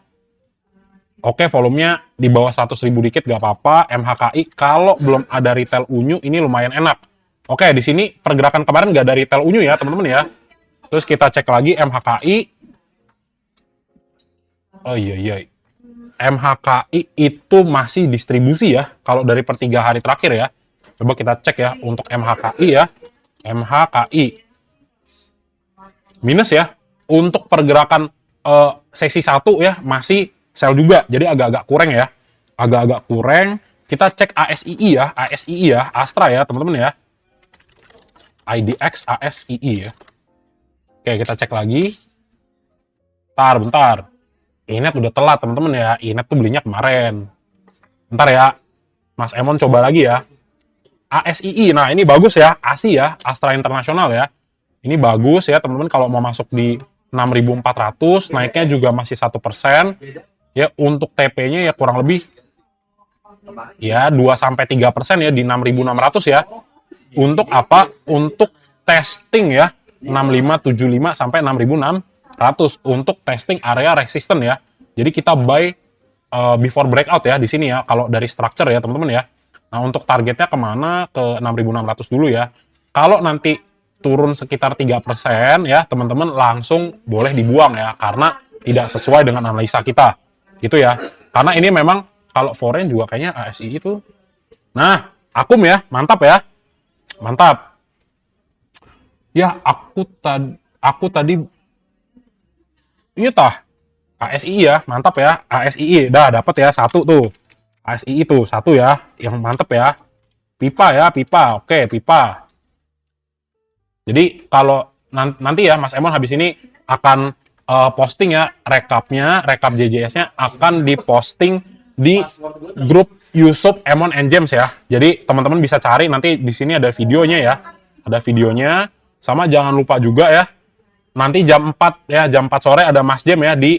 Oke, volumenya di bawah 100.000 dikit gak apa-apa. MHKI kalau belum ada retail unyu ini lumayan enak. Oke, di sini pergerakan kemarin gak ada retail unyu ya, teman-teman ya. Terus kita cek lagi MHKI. Oh iya. MHKI itu masih distribusi ya, kalau dari per 3 hari terakhir ya. Coba kita cek ya, untuk MHKI ya. MHKI. Minus ya. Untuk pergerakan sesi 1 ya, masih sell juga. Jadi agak-agak kurang ya. Agak-agak kurang. Kita cek ASII ya, Astra ya, teman-teman ya. IDX ASII ya. Oke, kita cek lagi. Bentar. Inet udah telat teman-teman ya. Inet tuh belinya kemarin. Bentar ya. Mas Emon coba lagi ya. ASII, nah ini bagus ya. ASI ya, Astra Internasional ya. Ini bagus ya teman-teman kalau mau masuk di 6.400, naiknya juga masih 1%. Ya, untuk TP-nya ya kurang lebih ya 2-3% ya di 6.600 ya. Untuk apa? Untuk testing ya. 6575 sampai 6.600 untuk testing area resisten ya. Jadi kita buy before breakout ya di sini ya. Kalau dari structure ya teman-teman ya. Nah untuk targetnya kemana? Ke 6.600 dulu ya. Kalau nanti turun sekitar 3% ya teman-teman langsung boleh dibuang ya. Karena tidak sesuai dengan analisa kita. Gitu ya. Karena ini memang kalau foreign juga kayaknya ASI itu. Nah Akum ya. Mantap ya. Mantap. Ya, aku tadi iya tah. ASI ya, mantap ya. ASI, dah dapat ya satu tuh. ASI itu satu ya, yang mantap ya. Pipa ya, pipa. Oke, pipa. Jadi kalau nanti ya Mas Emon habis ini akan posting ya rekap JJS-nya akan diposting di grup YouTube Emon and James ya. Jadi teman-teman bisa cari nanti di sini ada videonya ya. Ada videonya. Sama jangan lupa juga ya, nanti jam 4 ya, jam 4 sore ada Mas Jem ya di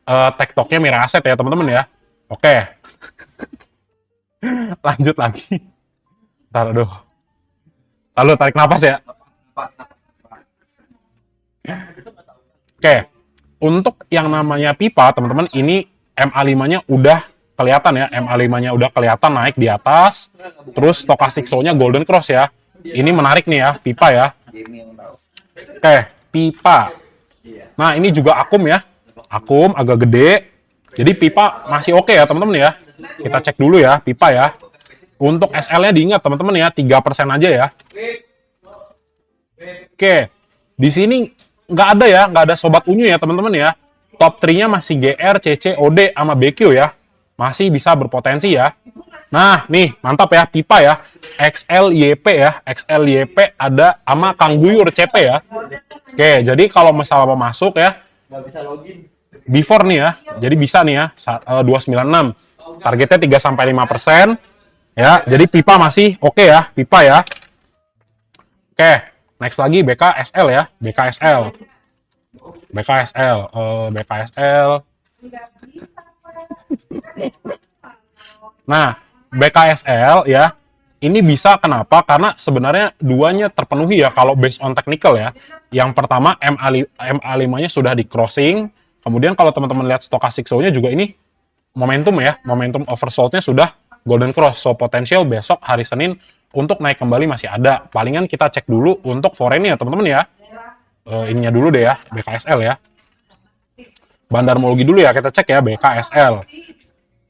TikTok-nya Mira Aset ya teman-teman ya. Oke. Lanjut lagi. Ntar, aduh. Lalu tarik nafas ya. Oke. Untuk yang namanya pipa, teman-teman, ini MA5-nya udah kelihatan ya. MA5-nya udah kelihatan naik di atas. Terus stochastic show-nya Golden Cross ya. Ini menarik nih ya, pipa ya. Oke, pipa. Nah, ini juga Akum ya. Akum agak gede. Jadi pipa masih oke ya, teman-teman ya. Kita cek dulu ya, pipa ya. Untuk SL-nya diingat, teman-teman ya, 3% aja ya. Oke. Di sini nggak ada ya, nggak ada sobat unyu ya, teman-teman ya. Top 3-nya masih GR, CC, OD, sama BQ ya. Masih bisa berpotensi ya. Nah, nih, mantap ya, pipa ya. XLYP ya, XLYP ada sama Kang Guyur CP ya. Oke, jadi kalau misalnya mau masuk ya, Nggak bisa login. before nih ya, jadi bisa nih ya, 296. Targetnya 3-5%. Ya, jadi pipa masih oke ya, pipa ya. Oke, next lagi BKSL ya, BKSL. BKSL, BKSL. Nah, BKSL ya, ini bisa kenapa? Karena sebenarnya duanya terpenuhi ya kalau based on technical ya. Yang pertama MA5-nya sudah di crossing. Kemudian kalau teman-teman lihat stochastic show-nya juga ini momentum ya, momentum oversold-nya sudah golden cross. So potential besok hari Senin untuk naik kembali masih ada. Palingan kita cek dulu untuk foreign-nya teman-teman ya. Ininya dulu deh ya, BKSL ya. Bandarmologi dulu ya, kita cek ya BKSL.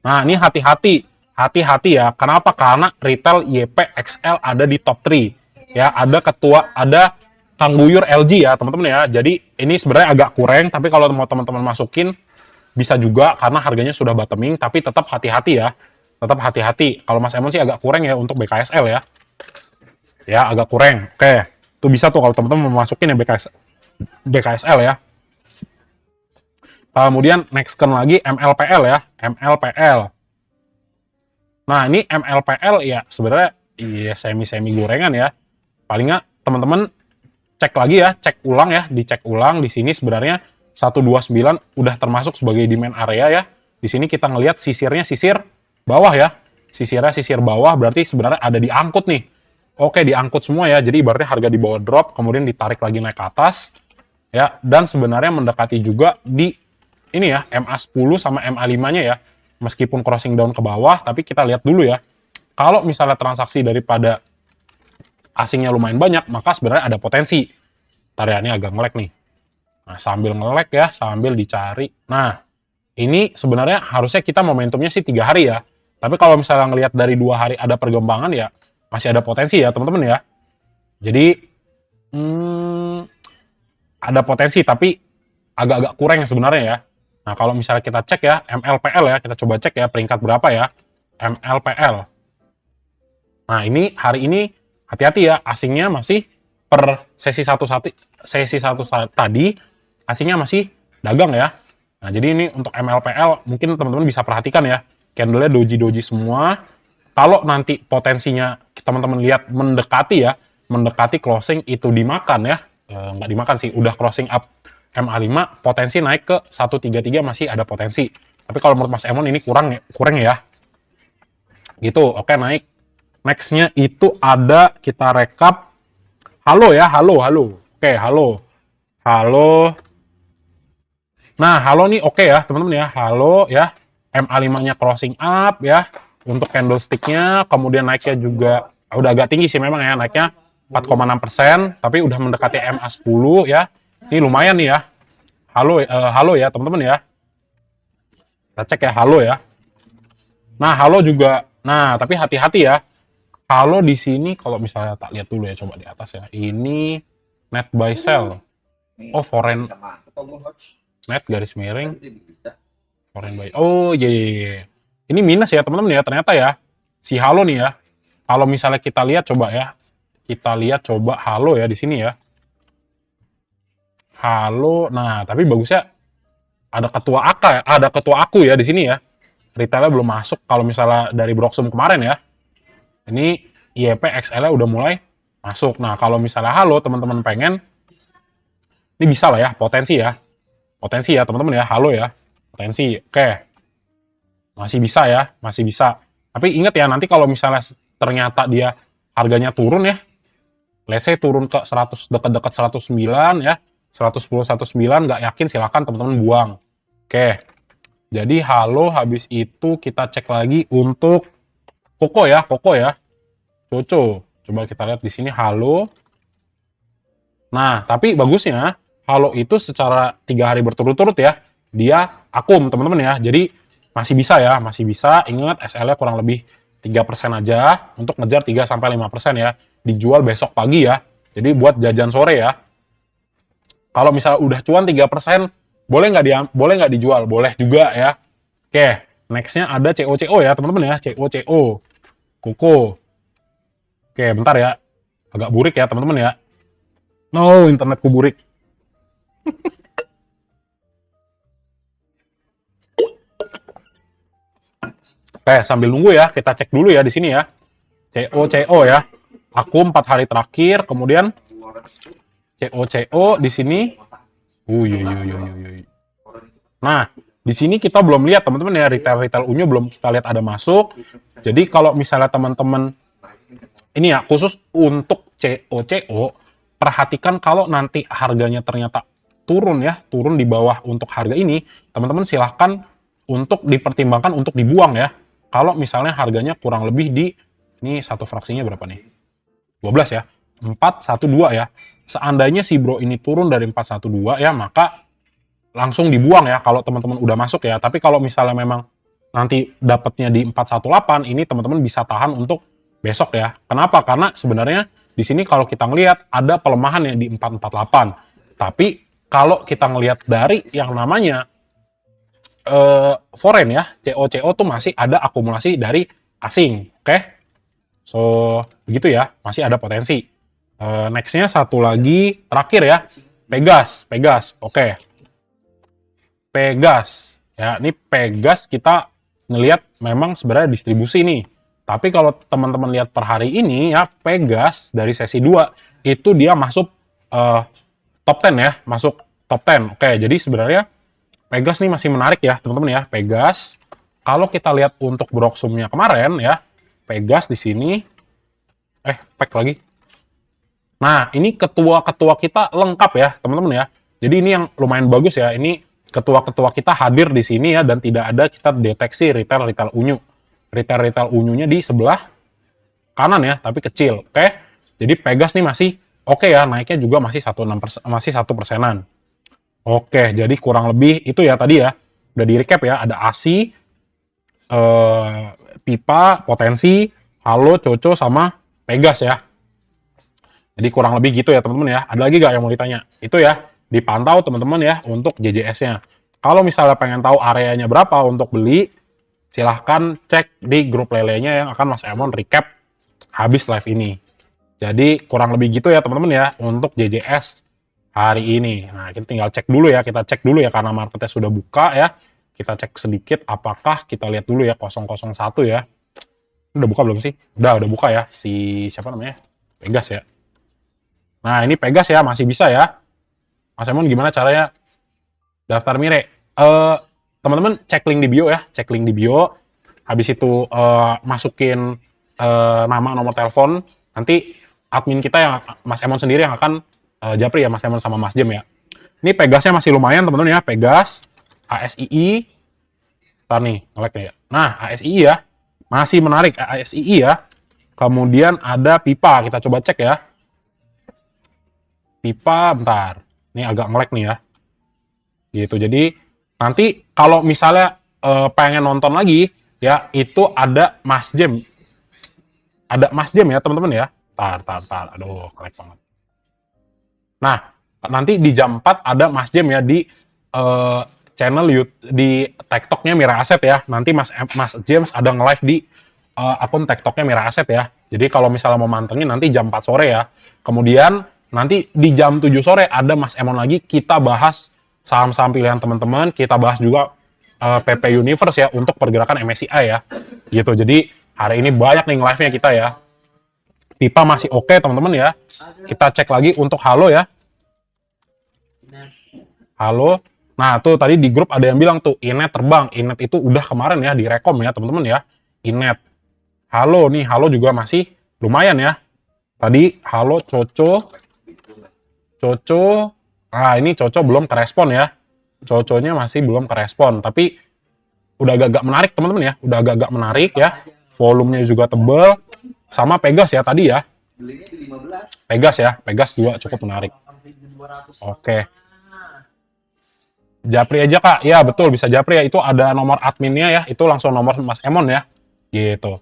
Nah, ini hati-hati ya. Kenapa? Karena retail YPXL ada di top 3. Ya, ada Kang Guyur LG ya, teman-teman ya. Jadi, ini sebenarnya agak kurang, tapi kalau mau teman-teman masukin bisa juga karena harganya sudah bottoming, tapi tetap hati-hati ya. Tetap hati-hati. Kalau Mas Emon sih agak kurang ya untuk BKSL ya. Ya, agak kurang. Oke. Itu bisa tuh kalau teman-teman mau masukin ya BKSL ya. Kemudian next lagi MLPL ya, MLPL. Nah, ini MLPL ya sebenarnya ya semi-semi gorengan ya. Paling nggak teman-teman cek lagi ya, cek ulang ya, dicek ulang di sini sebenarnya 129 udah termasuk sebagai demand area ya. Di sini kita ngelihat sisirnya sisir bawah ya. Sisirnya sisir bawah berarti sebenarnya ada diangkut nih. Oke, diangkut semua ya. Jadi ibaratnya harga di bawah drop kemudian ditarik lagi naik ke atas ya, dan sebenarnya mendekati juga di ini ya, MA10 sama MA5-nya ya. Meskipun crossing down ke bawah, tapi kita lihat dulu ya. Kalau misalnya transaksi daripada asingnya lumayan banyak, maka sebenarnya ada potensi. Tariannya agak ngelek nih. Nah, sambil ngelek ya, sambil dicari. Nah, ini sebenarnya harusnya kita momentumnya sih 3 hari ya. Tapi kalau misalnya ngelihat dari 2 hari ada pergembangan ya, masih ada potensi ya teman-teman ya. Jadi, ada potensi, tapi agak-agak kurang ya sebenarnya ya. Nah, kalau misalnya kita cek ya, MLPL ya, kita coba cek ya, peringkat berapa ya, MLPL. Nah, ini hari ini, hati-hati ya, asingnya masih per sesi satu tadi asingnya masih dagang ya. Nah, jadi ini untuk MLPL mungkin teman-teman bisa perhatikan ya. Candle-nya doji-doji semua. Kalau nanti potensinya teman-teman lihat mendekati closing itu dimakan ya. Nggak dimakan sih, udah closing up MA5, potensi naik ke 133 masih ada potensi. Tapi kalau menurut Mas Emon ini kurang ya. Gitu, oke naik. Next-nya itu ada, kita rekap. Halo ya, halo. Oke, halo. Nah, halo nih oke ya, teman-teman ya. Halo ya. MA5-nya crossing up ya. Untuk candlestick-nya, kemudian naiknya juga udah agak tinggi sih memang ya, naiknya 4,6%, tapi udah mendekati MA10 ya. Ini lumayan nih ya. Halo ya, teman-teman ya. Kita cek ya, halo ya. Nah, halo juga. Nah, tapi hati-hati ya. Halo di sini kalau misalnya tak lihat dulu ya, coba di atas ya. Ini net buy sell. Oh, foreign net garis miring foreign buy. Oh, iya. Ini minus ya, teman-teman ya. Ternyata ya. Si halo nih ya. Kalau misalnya kita lihat coba ya. Kita lihat coba halo ya di sini ya. Halo. Nah, tapi bagusnya ada ketua aku ya di sini ya. Retailnya belum masuk kalau misalnya dari Broxum kemarin ya. Ini IEP XL-nya udah mulai masuk. Nah, kalau misalnya halo teman-teman pengen, ini bisa lah ya, potensi ya, teman-teman ya, halo ya, potensi. Oke, masih bisa ya, masih bisa. Tapi ingat ya, nanti kalau misalnya ternyata dia harganya turun ya, let's say turun ke 100, dekat-dekat 109 ya, 110, 109, nggak yakin silahkan teman-teman buang. Oke, jadi halo, habis itu kita cek lagi untuk Koko ya, Coco. Coba kita lihat di sini halo. Nah, tapi bagusnya halo itu secara 3 hari berturut-turut ya, dia akum teman-teman ya. Jadi masih bisa ya, masih bisa. Ingat SL-nya kurang lebih 3% aja untuk ngejar 3-5% ya. Dijual besok pagi ya. Jadi buat jajan sore ya. Kalau misalnya udah cuan 3%, boleh nggak dijual? Boleh juga ya. Oke, next-nya ada CO ya teman-teman ya, CO. Koko. Oke, bentar ya. Agak burik ya, teman-teman ya. No, internetku burik. Oke, sambil nunggu ya, kita cek dulu ya di sini ya. CO ya. Aku 4 hari terakhir, kemudian CO di sini. Nah, di sini kita belum lihat teman-teman ya, retail unyu belum kita lihat ada masuk. Jadi kalau misalnya teman-teman ini ya khusus untuk CO, perhatikan kalau nanti harganya ternyata turun di bawah untuk harga ini, teman-teman silahkan untuk dipertimbangkan untuk dibuang ya. Kalau misalnya harganya kurang lebih di, ini satu fraksinya berapa nih? 12 ya, 412 ya. Seandainya si bro ini turun dari 412 ya, maka langsung dibuang ya kalau teman-teman udah masuk ya. Tapi kalau misalnya memang nanti dapatnya di 418, ini teman-teman bisa tahan untuk besok ya. Kenapa? Karena sebenarnya di sini kalau kita ngelihat ada pelemahan yang di 448. Tapi kalau kita ngelihat dari yang namanya foreign ya, CO tuh masih ada akumulasi dari asing. Oke? So, begitu ya, masih ada potensi. Next-nya satu lagi terakhir ya, Pegas. Oke. Pegas. Ya, ini Pegas kita ngelihat memang sebenarnya distribusi nih. Tapi kalau teman-teman lihat per hari ini ya, Pegas dari sesi 2 itu dia masuk top 10 ya, masuk top 10. Oke, jadi sebenarnya Pegas nih masih menarik ya, teman-teman ya. Pegas. Kalau kita lihat untuk Broxum-nya kemarin ya, Pegas di sini pack lagi. Nah, ini ketua-ketua kita lengkap ya, teman-teman ya. Jadi ini yang lumayan bagus ya. Ini ketua-ketua kita hadir di sini ya, dan tidak ada kita deteksi retail unyu. Retail unyunya di sebelah kanan ya, tapi kecil. Oke. Jadi Pegas nih masih oke ya, naiknya juga masih 1,6%, masih 1%. Oke, jadi kurang lebih itu ya tadi ya. Udah di recap ya, ada ASI, pipa, potensi, halo, Coco, sama Pegas ya. Jadi kurang lebih gitu ya teman-teman ya. Ada lagi nggak yang mau ditanya? Itu ya, dipantau teman-teman ya untuk JJS-nya. Kalau misalnya pengen tahu areanya berapa untuk beli, silahkan cek di grup lelenya yang akan Mas Emon recap habis live ini. Jadi kurang lebih gitu ya teman-teman ya untuk JJS hari ini. Nah, kita tinggal cek dulu ya, kita cek dulu ya karena marketnya sudah buka ya. Kita cek sedikit apakah kita lihat dulu ya 001 ya. Udah buka belum sih? Udah buka ya si siapa namanya? Pegas ya. Nah, ini Pegas ya, masih bisa ya. Mas Emon gimana caranya daftar Mire? Teman-teman cek link di bio ya, cek link di bio. Habis itu masukin nama, nomor telepon. Nanti admin kita yang Mas Emon sendiri yang akan japri ya, Mas Emon sama Mas Jem ya. Ini Pegasnya masih lumayan teman-teman ya, Pegas, ASII. Ntar nih, nge-lag nih ya. Nah, ASII ya, masih menarik ASII ya. Kemudian ada Pipa, kita coba cek ya. Pipa, bentar. Ini agak nge-lag nih ya. Gitu, jadi nanti kalau misalnya pengen nonton lagi, ya itu ada Mas Jem. Ada Mas Jem ya teman-teman ya. Tar. Aduh, nge-lag banget. Nah, nanti di jam 4 ada Mas Jem ya di channel YouTube, di TikTok-nya Mira Aset ya. Nanti Mas James ada nge-live di akun TikTok-nya Mira Aset ya. Jadi kalau misalnya mau mantengin nanti jam 4 sore ya. Kemudian nanti di jam 7 sore ada Mas Emon lagi, kita bahas saham-saham pilihan teman-teman, kita bahas juga PP Universe ya untuk pergerakan MSCI ya. Gitu. Jadi hari ini banyak nih live-nya kita ya. Pipa masih oke teman-teman ya. Kita cek lagi untuk Halo ya. Halo. Nah, tuh tadi di grup ada yang bilang tuh Inet terbang. Inet itu udah kemarin ya direkom ya teman-teman ya. Inet. Halo nih, Halo juga masih lumayan ya. Tadi Halo Coco. Nah, ini Coco belum kerespon ya. Coconya masih belum kerespon, tapi udah agak-agak menarik teman-teman ya. Udah agak-agak menarik ya. Volumenya juga tebel. Sama Pegas ya tadi ya. Belinya di 15. Pegas ya. Pegas juga cukup menarik. Oke. Japri aja Kak. Ya betul, bisa Japri ya. Itu ada nomor adminnya ya. Itu langsung nomor Mas Emon ya. Gitu.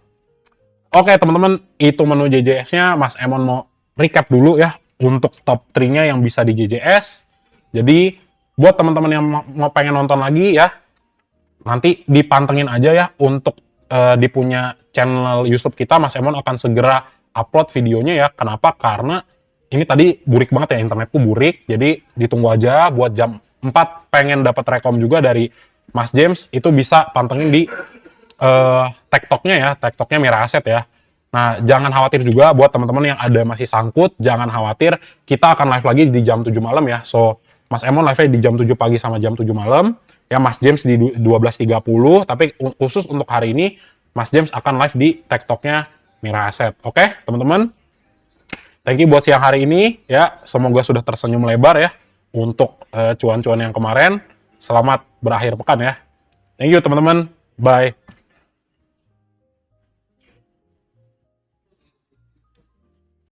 Oke teman-teman, itu menu JJS-nya. Mas Emon mau recap dulu ya untuk top 3-nya yang bisa di JJS. Jadi buat teman-teman yang mau pengen nonton lagi ya, nanti dipantengin aja ya untuk di punya channel YouTube kita. Mas Emon akan segera upload videonya ya. Kenapa? Karena ini tadi burik banget ya, internetku burik. Jadi ditunggu aja buat jam 4 pengen dapat rekom juga dari Mas James, itu bisa pantengin di TikTok-nya ya, TikTok-nya Mira Aset ya. Nah, jangan khawatir juga buat teman-teman yang ada masih sangkut, jangan khawatir, kita akan live lagi di jam 7 malam ya. So, Mas Emon live-nya di jam 7 pagi sama jam 7 malam, ya Mas James di 12.30, tapi khusus untuk hari ini, Mas James akan live di TikTok-nya Mira Aset. Oke, teman-teman? Thank you buat siang hari ini, ya. Semoga sudah tersenyum lebar ya, untuk cuan-cuan yang kemarin. Selamat berakhir pekan ya. Thank you, teman-teman. Bye.